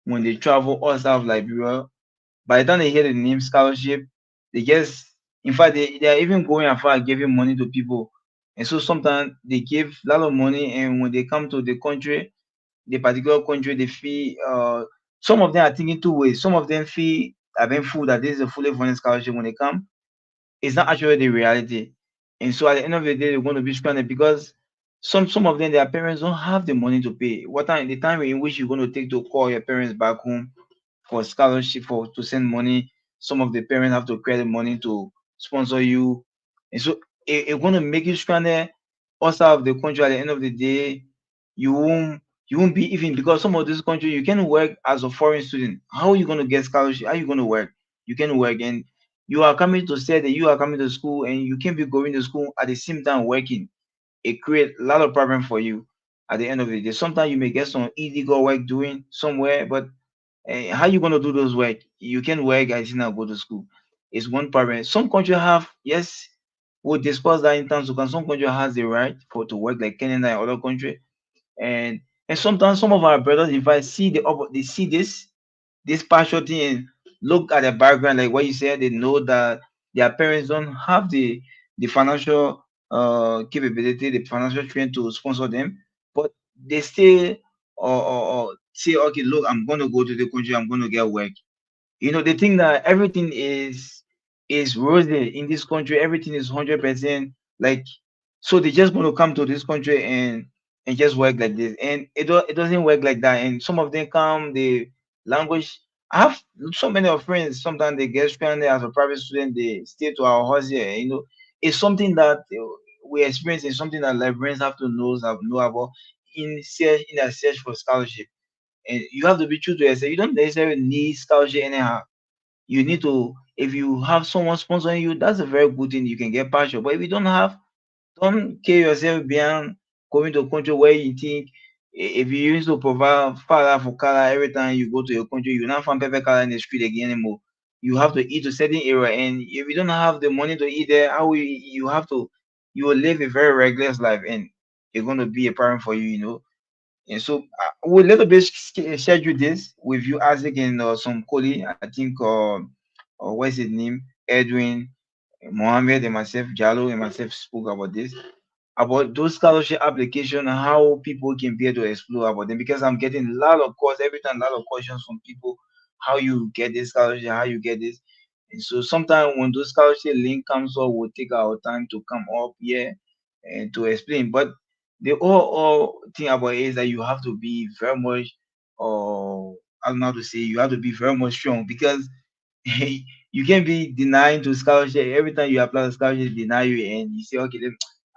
[SPEAKER 1] when they travel outside of Liberia. By the time they hear the name scholarship, they just, in fact, they are even going as far as giving money to people. And so sometimes they give a lot of money, and when they come to the particular country, they feel, some of them are thinking two ways. Some of them feel, have been fooled that this is a fully funded scholarship when they come. It's not actually the reality. And so at the end of the day, they're going to be stranded because some of them, their parents don't have the money to pay. What time the time in which you're going to take to call your parents back home for scholarship, for to send money. Some of the parents have to credit money to sponsor you, and so it's going to make you stranded outside of the country. At the end of the day, you won't you won't be even, because some of this country you can work as a foreign student. How are you going to get scholarship? How are you going to work? You can work, and you are coming to say that you are coming to school, and you can be going to school at the same time working. It create a lot of problem for you at the end of the day. Sometimes you may get some illegal work doing somewhere, but how you gonna do those work? You can work and still not go to school. It's one problem. Some country have, yes, we'll discuss that in terms of, some country has the right for to work like Canada and other country. And sometimes some of our brothers, if I see they see this partial thing and look at the background, like what you said, they know that their parents don't have the financial capability, the financial strength to sponsor them, but they still or say, okay, look, I'm gonna go to the country, I'm gonna get work. They think that everything is rosy in this country, everything is 100%, like, so they just want to come to this country and just work like this, and it doesn't work like that. And some of them come, the language, I have so many of friends, sometimes they get stranded as a private student, they stay to our house here. It's something that we experience, and something that librarians have to know about in their search for scholarship. And you have to be true to yourself. You don't necessarily need scholarship anyhow. You need to, if you have someone sponsoring you, that's a very good thing. You can get partial. But if you don't have, don't kill yourself beyond going to a country where you think, if you used to provide father for color every time you go to your country, you not find pepper color in the street again anymore. You have to eat a certain area, and if you don't have the money to eat there, how will you have to, you will live a very reckless life, and it's going to be a problem for you. And so we'll little bit schedule this with you, Isaac, and some colleague. I think, what's his name? Edwin, Mohammed, and myself, Jalo, and myself spoke about this, about those scholarship application, and how people can be able to explore about them. Because I'm getting a lot of calls every time, a lot of questions from people, how you get this scholarship, how you get this. And so sometimes when those scholarship link comes up, we'll take our time to come up here and to explain. But the all thing about it is that you have to be very much, or I don't know how to say, you have to be very much strong, because you can't be denying to scholarship every time you apply to scholarship, they deny you, and you say, okay,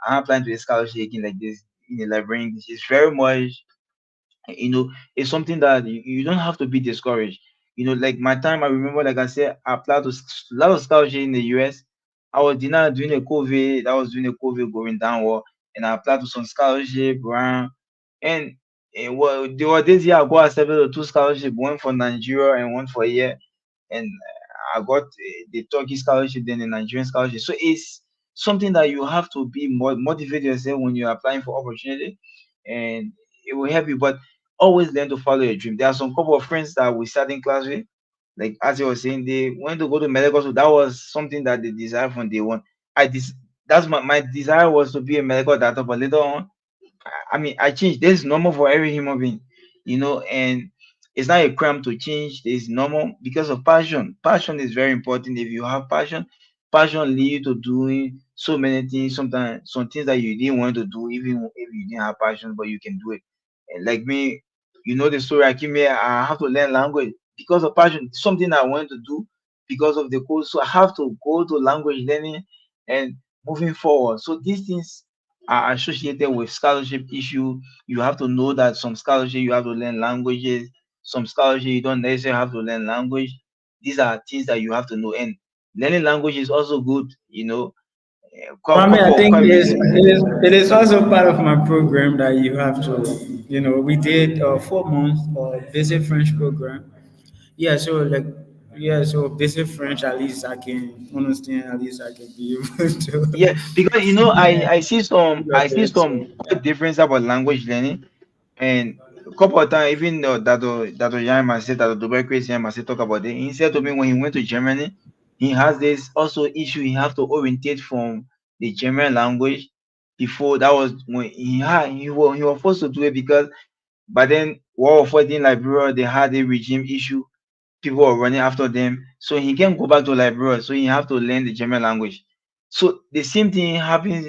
[SPEAKER 1] I'm applying to a scholarship again like this in the library English. It's very much, it's something that you don't have to be discouraged. Like my time, I remember, like I said, I applied to a lot of scholarship in the US. I was denied during the COVID. I was during the COVID going downward, and I applied to some scholarship around. And well, there were this year I got accepted to two scholarship, one for Nigeria and one for a year. And I got the Turkey scholarship, then the Nigerian scholarship. So it's something that you have to be more motivate yourself when you're applying for opportunity, and it will help you. But always learn to follow your dream. There are some couple of friends that we sat in class with, like as I was saying, they went to go to medical school. That was something that they desired from day one. That's my desire was to be a medical doctor, but later on I mean, I change. This is normal for every human being, and it's not a crime to change. It's normal because of passion. Passion is very important. If you have passion, passion lead you to doing so many things. Sometimes some things that you didn't want to do, even if you didn't have passion, but you can do it. And like me, the story. I came here. I have to learn language because of passion. Something I wanted to do because of the course. So I have to go to language learning and moving forward. So these things are associated with scholarship issue. You have to know that some scholarship you have to learn languages, some scholarship you don't necessarily have to learn language. These are things that you have to know. And learning language is also good,
[SPEAKER 3] Kwame, I
[SPEAKER 1] couple
[SPEAKER 3] think
[SPEAKER 1] quite recent.
[SPEAKER 3] it is also part of my program that you have to, we did 4 months basic French program. Yeah, so like, yeah, so basic French, at least I can understand, at least I can be able to,
[SPEAKER 1] Yeah, because
[SPEAKER 3] yeah,
[SPEAKER 1] I see some
[SPEAKER 3] do a
[SPEAKER 1] I see
[SPEAKER 3] bit. So
[SPEAKER 1] some quite difference about language learning. And a couple of times, even though that Yama said that the Dubai Yama said talk about it, he said to me when he went to Germany, he has this also issue. He have to orientate from the German language before. That was when he was forced to do it, because but then War of in Liberia, they had a regime issue. People were running after them, so he can't go back to Liberia. So he have to learn the German language. So the same thing happens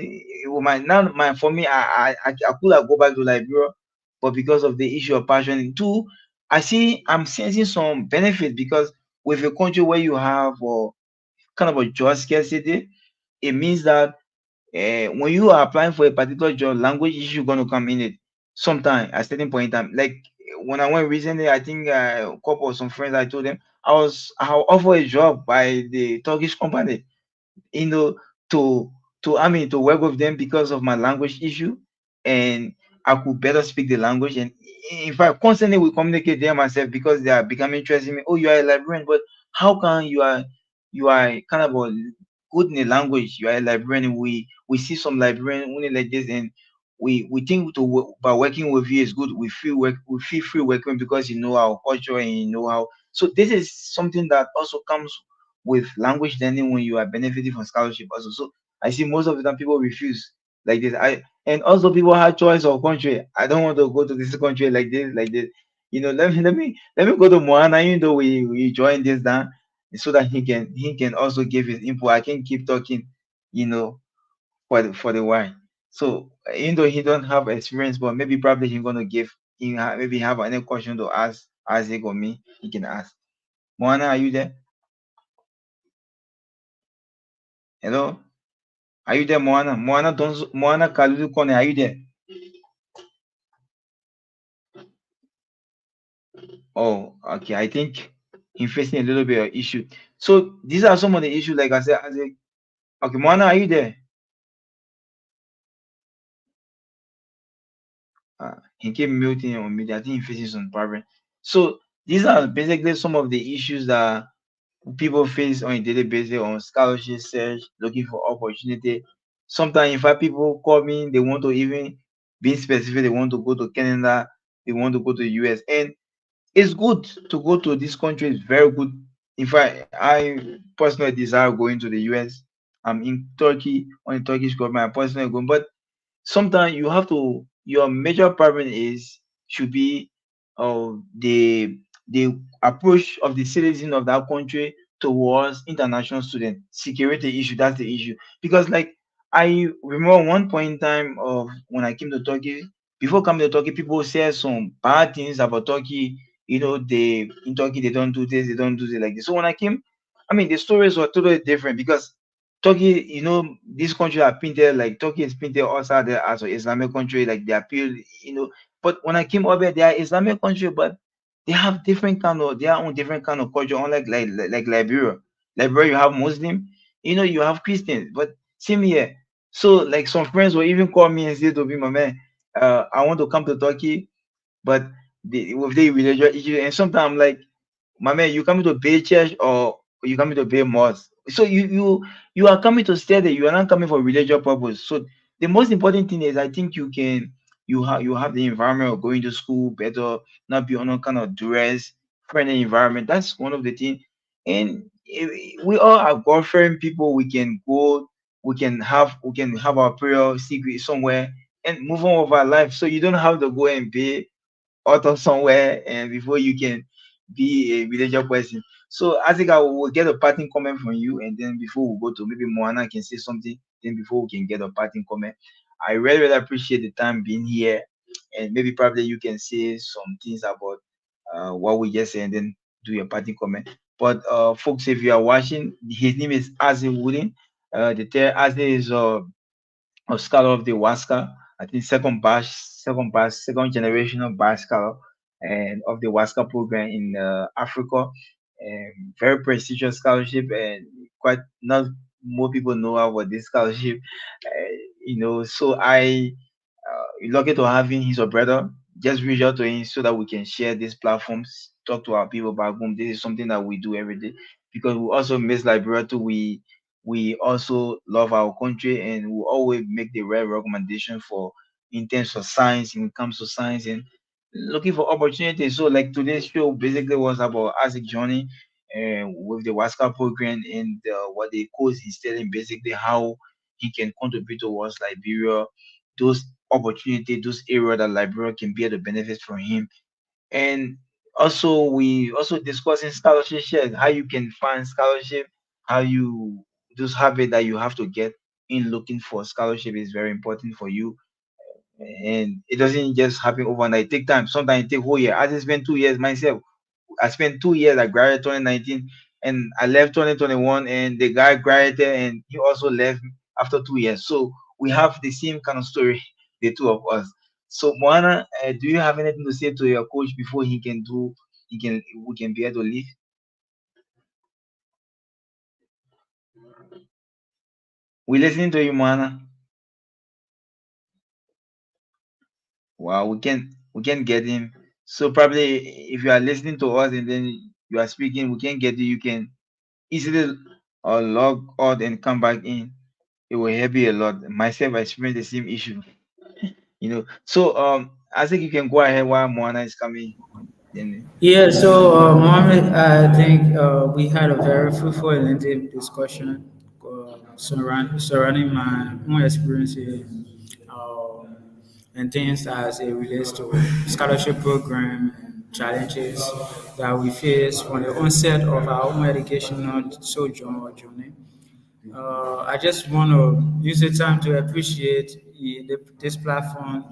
[SPEAKER 1] with my for me. I could have go back to Liberia, but because of the issue of passion, and two, I'm sensing some benefit, because with a country where you have kind of a job scarcity, it means that when you are applying for a particular job, language issue going to come in it sometime at certain point in time. Like when I went recently, I think a couple of some friends, I told them I was offered a job by the Turkish company, you know, to to work with them because of my language issue, and I could better speak the language. And in fact, constantly we communicate them myself, because they are becoming interested in me. Oh, you are a librarian, but how come you are kind of good in the language? You are a librarian. We see some librarian only like this, and we think by working with you is good. We feel free working because you know our culture and you know how. So this is something that also comes with language learning when you are benefiting from scholarship also. So I see most of the time people refuse like this. And also people have choice of country. I don't want to go to this country like this, like this. Let me go to Moana, even though we join this down, so that he can also give his input. I can keep talking, you know, for the while. So even though he don't have experience, but maybe probably he's gonna maybe have any question to ask Isaac or me, he can ask. Moana, are you there? Hello? Are you there, Moana? Moana Kalulu Kone, are you there? Oh, okay. I think he's facing a little bit of issue. So these are some of the issues, like I said, okay, Moana, are you there? He keep muting on me. I think he's facing some problem. So these are basically some of the issues that people face on a daily basis on scholarship search, looking for opportunity. Sometimes, in fact, people call me, they want to even be specific, they want to go to Canada, they want to go to US. And it's good to go to this country, it's very good. In fact, I personally desire going to the US. I'm in Turkey on the Turkish government. I personally going, but sometimes you have to your major problem is should be the approach of the citizen of that country towards international student security issue. That's the issue, because like I remember one point in time of when I came to Turkey. Before coming to Turkey, people said some bad things about Turkey. They in Turkey they don't do this, they don't do this like this. So when I came, I mean the stories were totally different because Turkey, this country are painted like Turkey is painted outside there as an Islamic country, like they appeal. But when I came over, they are Islamic country, but they have different kind of their own different kind of culture, unlike like Liberia. Liberia, you have Muslim, you have Christians, but same here. So like some friends will even call me and say to me, my man, I want to come to Turkey, but with the religious issue, and sometimes like my man, you coming to Bay Church or you coming to Bay Mosque? So you are coming to stay there. You are not coming for religious purpose. So the most important thing is I think you have the environment of going to school better, not be on a kind of duress, friendly environment. That's one of the things. And we all are God fearing people. We can go, we can have our prayer secret somewhere and move on with our life. So you don't have to go and pay out of somewhere and before you can be a religious person. So I think I will get a parting comment from you, and then before we go to maybe Moana can say something, then before we can get a parting comment. I really, really appreciate the time being here, and maybe probably you can say some things about what we just said, and then do your parting comment. But folks, if you are watching, his name is Azim Wooden. The third Azim is of scholar of the Waska. I think second generation of batch scholar and of the Waska program in Africa. Very prestigious scholarship and quite not more people know about this scholarship. So I lucky to having his or brother. Just reach out to him so that we can share these platforms, talk to our people back home. This is something that we do every day because we also miss Liberia too. We also love our country and we always make the right recommendation for in terms of science when it comes to science and looking for opportunities. So like today's show basically was about Isaac Johnny and with the WASCA program and what the course is telling basically how he can contribute towards Liberia, those opportunity, those area that Liberia can be able to benefit from him. And also we also discussing scholarship shares, how you can find scholarship, how you those habit that you have to get in looking for scholarship is very important for you. And it doesn't just happen overnight. It take time. Sometimes it take whole year. I just spent 2 years myself. I spent 2 years. I graduated 2019 and I left 2021 and the guy graduated and he also left after 2 years. So we have the same kind of story, the two of us. So Moana, do you have anything to say to your coach before we can be able to leave? We listening to you, Moana. Wow, we can get him. So probably if you are listening to us and then you are speaking, we can get you. You can easily log out and come back in. It will help you a lot. Myself, I experienced the same issue. So I think you can go ahead while Moana is coming. Then
[SPEAKER 3] Yeah, so Mohammed, I think we had a very fruitful and lengthy discussion surrounding my own experiences um, and things as it relates to scholarship program and challenges that we face from the onset of our own educational sojourn or journey. I just want to use the time to appreciate this platform,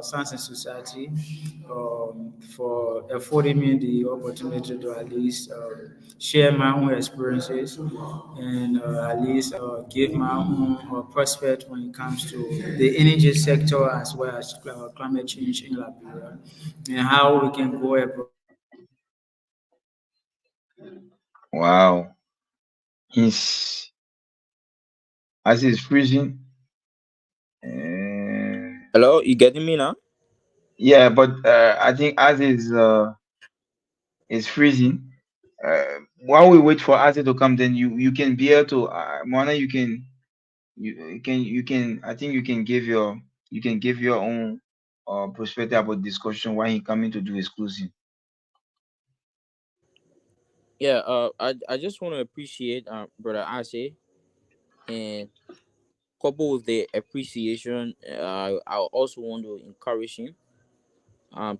[SPEAKER 3] Science and Society, for affording me the opportunity to at least share my own experiences and at least give my own prospect when it comes to the energy sector as well as climate change in Liberia and how we can go about.
[SPEAKER 1] wow, he's as he's freezing. Uh,
[SPEAKER 4] Hello, you getting me now?
[SPEAKER 1] yeah, but I think as is freezing. While we wait for Ase to come, then you can be able to Moana, you can I think you can give your own perspective about discussion while he coming to do his closing.
[SPEAKER 4] Yeah, I just want to appreciate brother Ase, and couple with the appreciation, I also want to encourage him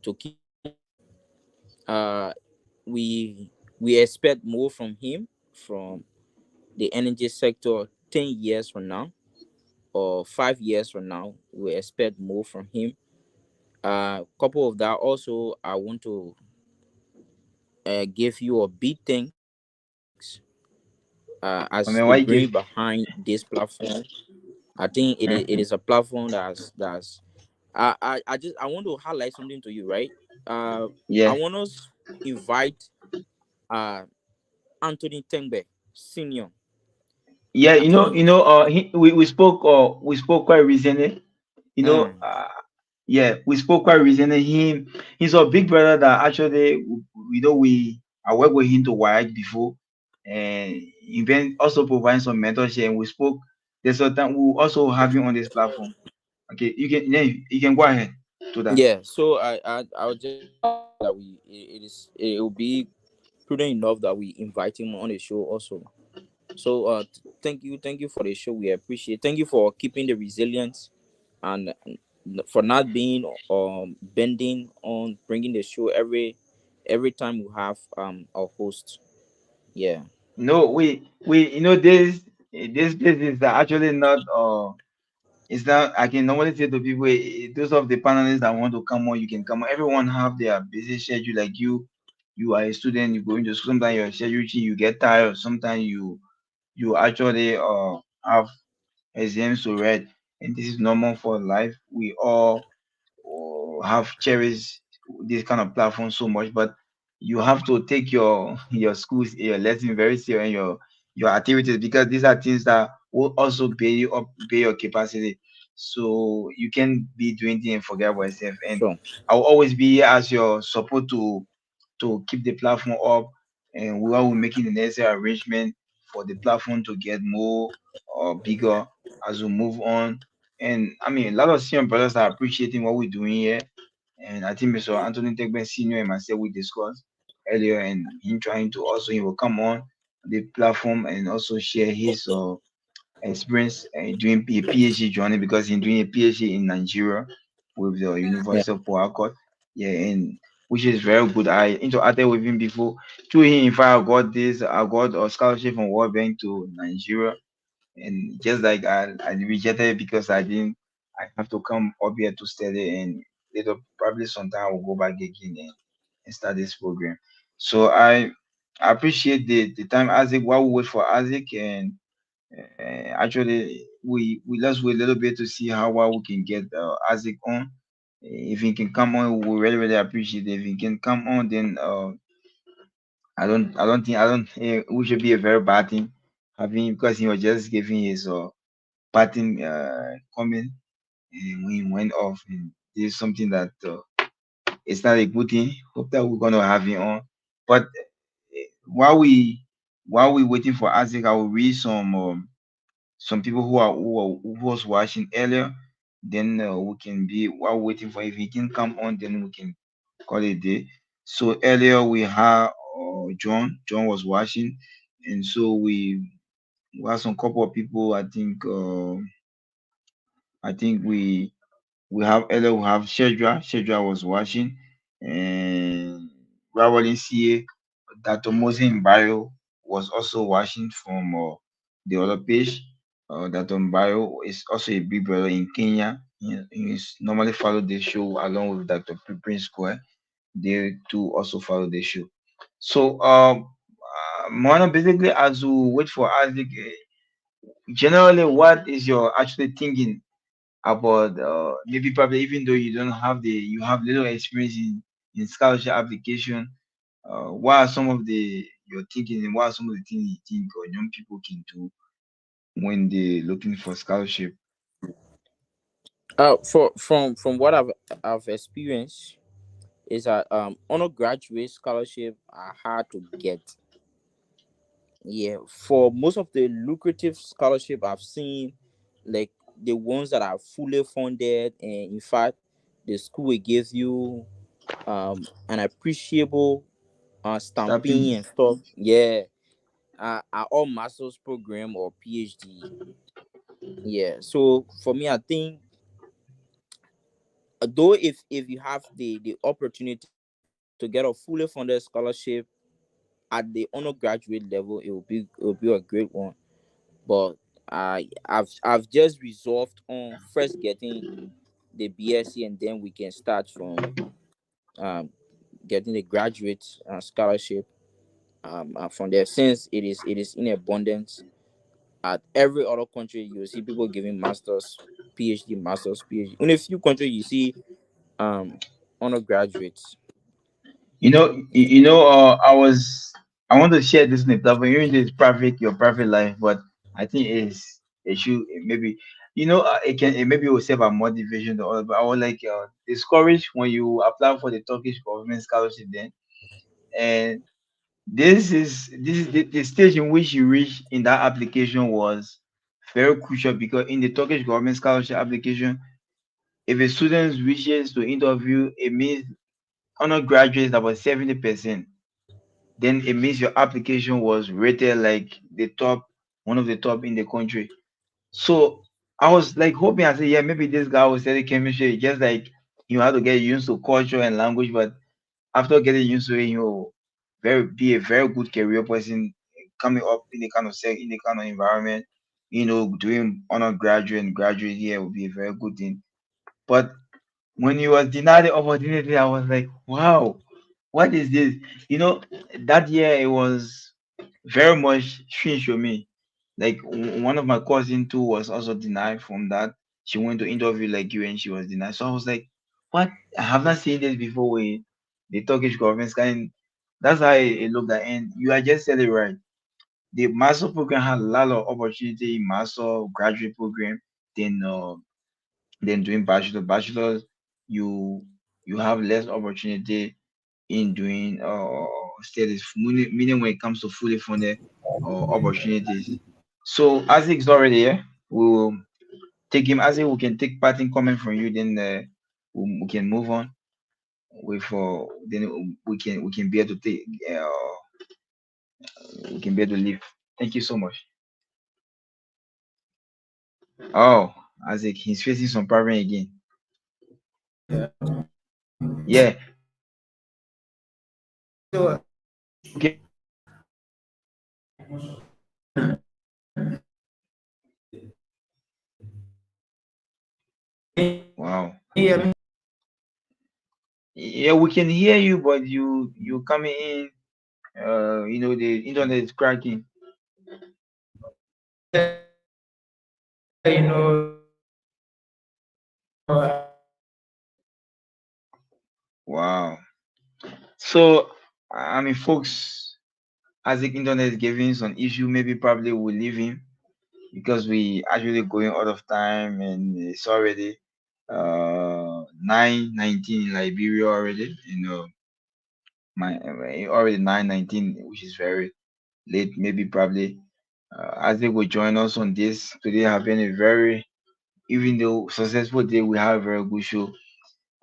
[SPEAKER 4] to keep uh we expect more from him from the energy sector 10 years from now. or 5 years from now, we expect more from him. Couple of that also, I want to give you a big thanks as the
[SPEAKER 1] I mean,
[SPEAKER 4] brain
[SPEAKER 1] why give?
[SPEAKER 4] behind this platform. I think it is a platform that's I want to highlight something to you, right? I
[SPEAKER 1] Yeah,
[SPEAKER 4] want us invite uh Anthony Tengbe Senior.
[SPEAKER 1] yeah.
[SPEAKER 4] I think
[SPEAKER 1] We spoke quite recently. You know,
[SPEAKER 4] uh,
[SPEAKER 1] yeah, we spoke quite recently. He's a big brother that actually, I worked with him to work before, and he been also providing some mentorship. And we spoke. There's a time we also have him on this platform. Okay, you can go ahead to that.
[SPEAKER 4] yeah. So I was just saying that it will be prudent enough that we invite him on the show also. So thank you for the show. We appreciate. Thank you for keeping the resilience and for not being bending on bringing the show every time we have a host. Yeah.
[SPEAKER 1] No, this place is actually not it's not. I can normally say to people, those of the panelists that want to come on, you can come on. Everyone have their busy schedule. Like you are a student, you go into school. Sometimes your schedule change, you get tired. Sometimes you actually have exams to read, and this is normal for life. We all have cherished this kind of platform so much, but you have to take your schools, your lesson very serious, and your activities, because these are things that will also pay you up, pay your capacity. So you can be doing things and forget about yourself. And
[SPEAKER 4] Sure.
[SPEAKER 1] I'll always be here as your support to keep the platform up, and we are making the necessary arrangement for the platform to get more or bigger as we move on. And I mean, a lot of senior brothers are appreciating what we're doing here. And I think Mr. Anthony Tegben Senior and myself we discussed earlier, and him trying to also he will come on the platform and also share his experience doing a PhD journey, because he's doing a PhD in Nigeria with the
[SPEAKER 4] Yeah.
[SPEAKER 1] University of Port Harcourt. Yeah, and which is very good. I interacted with him before. Through him, in fact, I got a scholarship from World Bank to Nigeria, and just like I rejected it because I have to come up here to study, and later probably sometime I will go back again and start this program. So I appreciate the time, Isaac, while we wait for Isaac. And actually, we let's wait a little bit to see how well we can get Isaac on. If he can come on, we really really appreciate it. If he can come on, then I don't we should be a very bad thing having, because he was just giving his parting comment when he went off. And this is something that it's not a good thing. Hope that we're gonna have him on. But while we waiting for Isaac, I will read some people who was watching earlier. Then we can be, while waiting for, if he can come on, then we can call it a day. So earlier we had John. John was watching, and so we had some couple of people. I think we have earlier we have Shedra. Shedra was watching, and Rawalin CA. Dr. Mose Bio was also watching from the other page. Dr. Bio is also a big brother in Kenya. He's normally follow the show along with Dr. Prince Square. They too also follow the show. So Moana, basically, as we wait for Isaac, generally, what is your actually thinking about maybe probably, even though you don't have you have little experience in scholarship application, what are some of the your thinking, and what are some of the things you think young people can do when they're looking for scholarship?
[SPEAKER 4] From what I've experienced is that undergraduate scholarship are hard to get. Yeah, for most of the lucrative scholarship I've seen, like the ones that are fully funded, and in fact, the school will give you an appreciable
[SPEAKER 1] Stopping.
[SPEAKER 4] stamping and stuff. Yeah, are all master's program or PhD. Yeah, so for me, I think though if you have the opportunity to get a fully funded scholarship at the undergraduate level, it will be a great one. But I've just resolved on first getting the BSc, and then we can start from um getting the graduate scholarship from there, since it is in abundance at every other country. You see people giving masters, PhD. In a few countries, you see um undergraduates.
[SPEAKER 1] I want to share this in the platform. You're in this private, your private life, but I think it should maybe, it maybe will save a motivation to all. But I was like discouraged when you apply for the Turkish government scholarship then, and this is the stage in which you reach in that application was very crucial, because in the Turkish government scholarship application, if a student reaches to interview, it means undergraduates about 70%, then it means your application was rated like the top, one of the top in the country. So I was like hoping, I said, yeah, maybe this guy will study chemistry, just like you have to get used to culture and language, but after getting used to it, you'll be a very good career person coming up in the kind of in the kind of environment. Doing undergraduate and graduate here would be a very good thing. But when you was denied the opportunity, I was like, wow, what is this? You know, that year it was very much strange for me. Like one of my cousin too was also denied from that. She went to interview like you and she was denied. So I was like, what? I have not seen this before with the Turkish government. And that's how it looked at. And you are just said it right. The master program had a lot of opportunity, master graduate program, than doing bachelor. Bachelors, you you have less opportunity in doing studies, meaning when it comes to fully funded opportunities. So Isaac is already here. We'll take him. Isaac, we can take parting comment from you, then we can move on with then we can be able to take we can be able to leave. Thank you so much. Oh, Isaac, he's facing some problem again. Yeah.
[SPEAKER 3] So
[SPEAKER 1] Okay. Wow.
[SPEAKER 3] yeah,
[SPEAKER 1] Yeah, we can hear you, but you coming in. The internet is cracking.
[SPEAKER 3] you know,
[SPEAKER 1] Wow. So I mean, folks, as the internet is giving some issue, maybe probably we'll leave him because we actually going out of time and it's already 9:19 in Liberia already. My already 9:19, which is very late. Maybe probably as they will join us on this today, have been a very, even though successful day, we have a very good show.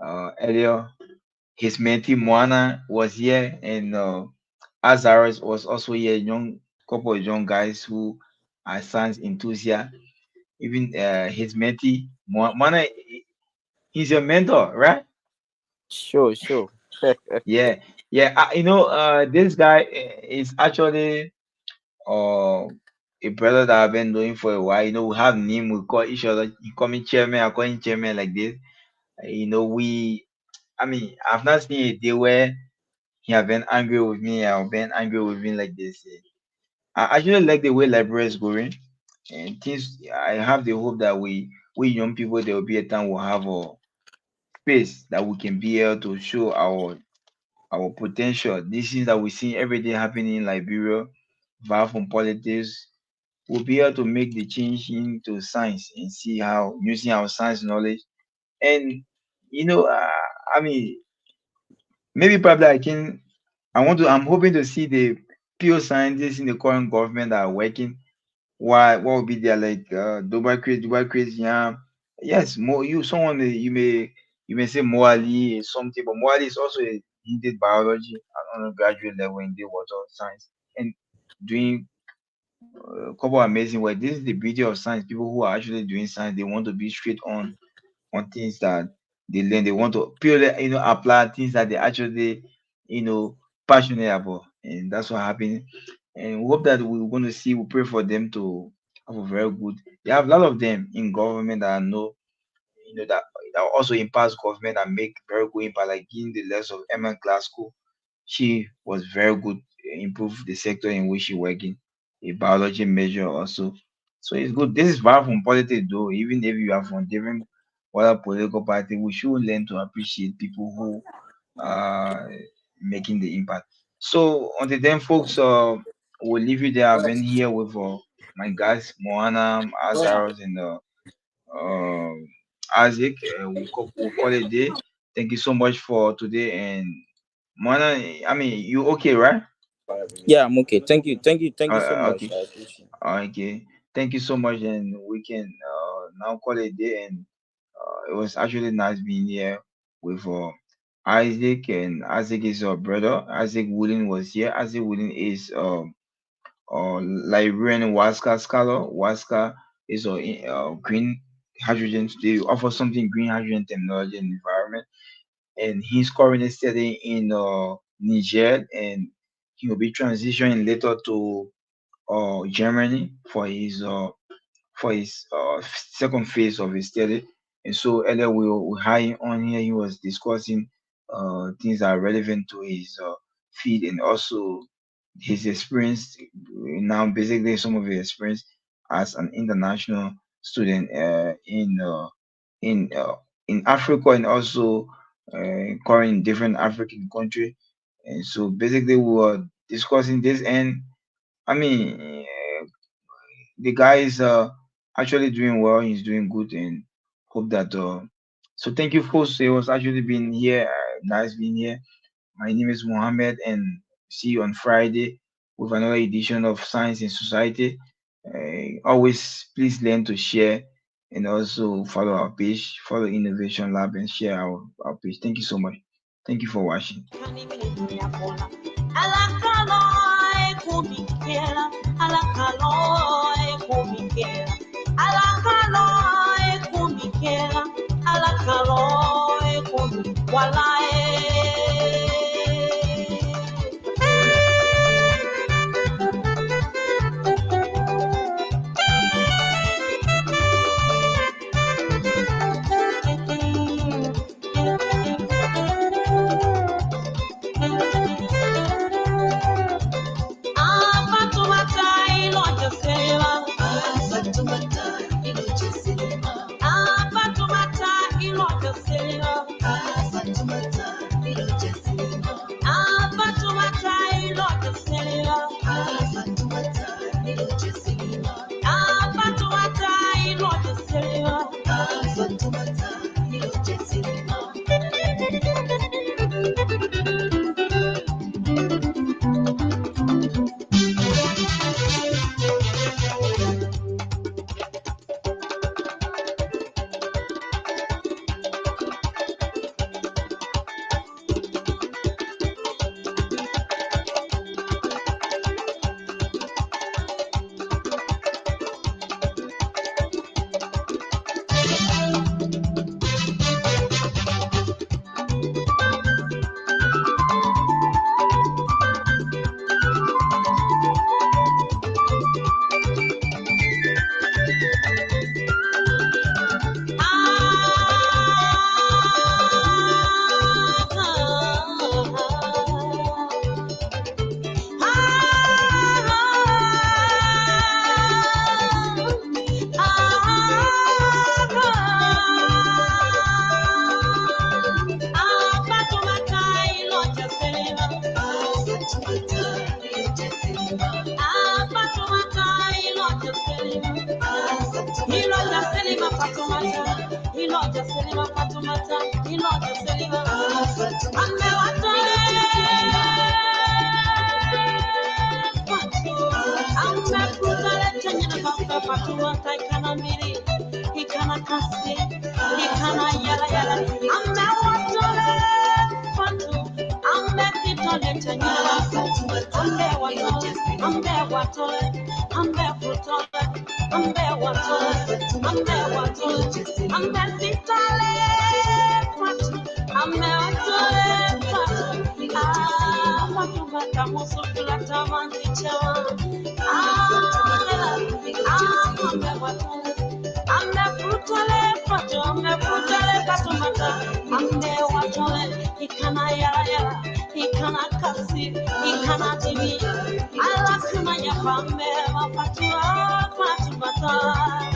[SPEAKER 1] Earlier, his mentee Moana was here, and Azarus was also here. Young couple of young guys who are science enthusiasts. Even his mentee Moana, he's your mentor, right?
[SPEAKER 4] Sure, sure.
[SPEAKER 1] Yeah, yeah. This guy is actually uh, a brother that I've been knowing for a while. We have name. We call each other. You call me chairman. I call him chairman like this. We. I mean, I've not seen a day where he have been angry with me. I've been angry with him like this. I actually like the way library is going, and things. I have the hope that we young people, there will be a time we'll have a space that we can be able to show our potential. These things that we see every day happening in Liberia, far from politics, we'll be able to make the change into science and see how using our science knowledge. And you know, uh, I mean, maybe probably I'm hoping to see the pure scientists in the current government that are working. What would be their like Dubai Chris, yeah. Yes, more you someone that you may say Moali something, but Moali is also he did biology on a graduate level in the water science and doing a couple of amazing work. This is the beauty of science. People who are actually doing science, they want to be straight on things that they learn. They want to purely, apply things that they actually, you know, passionate about. And that's what happened. And we hope that we're going to see, we pray for them to have a very good. They have a lot of them in government that I know, that also impacts government and make very good impact. Like in the less of Emma Glasgow, she was very good, improve the sector in which she working, a biology major also. So it's good. This is far from politics though. Even if you are from different other political party, we should learn to appreciate people who are making the impact. So until then, folks, we'll leave you there. I've been here with my guys, Moana, Azaros, and um, Isaac. We'll call it a day. Thank you so much for today. And Moana, I mean, you okay, right?
[SPEAKER 4] Yeah, I'm okay. Thank you so much.
[SPEAKER 1] Okay.
[SPEAKER 4] I appreciate.
[SPEAKER 1] Okay. Thank you so much. And we can now call it a day. And it was actually nice being here with Isaac. And Isaac is your brother. Isaac Wooden was here. Isaac Wooden is Liberian Waska scholar. Waska is a green hydrogen. They offer something green hydrogen technology and environment. And he's currently studying in Niger, and he will be transitioning later to Germany for his second phase of his study. And so earlier we had him on here. He was discussing things that are relevant to his field, and also his experience now, basically some of his experience as an international student in in Africa, and also current in different African country. And so basically we were discussing this, and I mean, the guy is actually doing well. He's doing good, and hope that. So thank you, folks. It was actually being here. Nice being here. My name is Mohammed, and see you on Friday with another edition of Science in Society. Always please learn to share, and also follow our page, follow Innovation Lab, and share our page. Thank you so much. Thank you for watching.
[SPEAKER 5] Alakaloy kumikela, alakaloy kumikela, alakaloy kumikela, alakaloy kumikwalae. watole pato me putale patomata ande watole ikana yara ikana kasi ikana timi ala kuma ya pambe mapatua patumata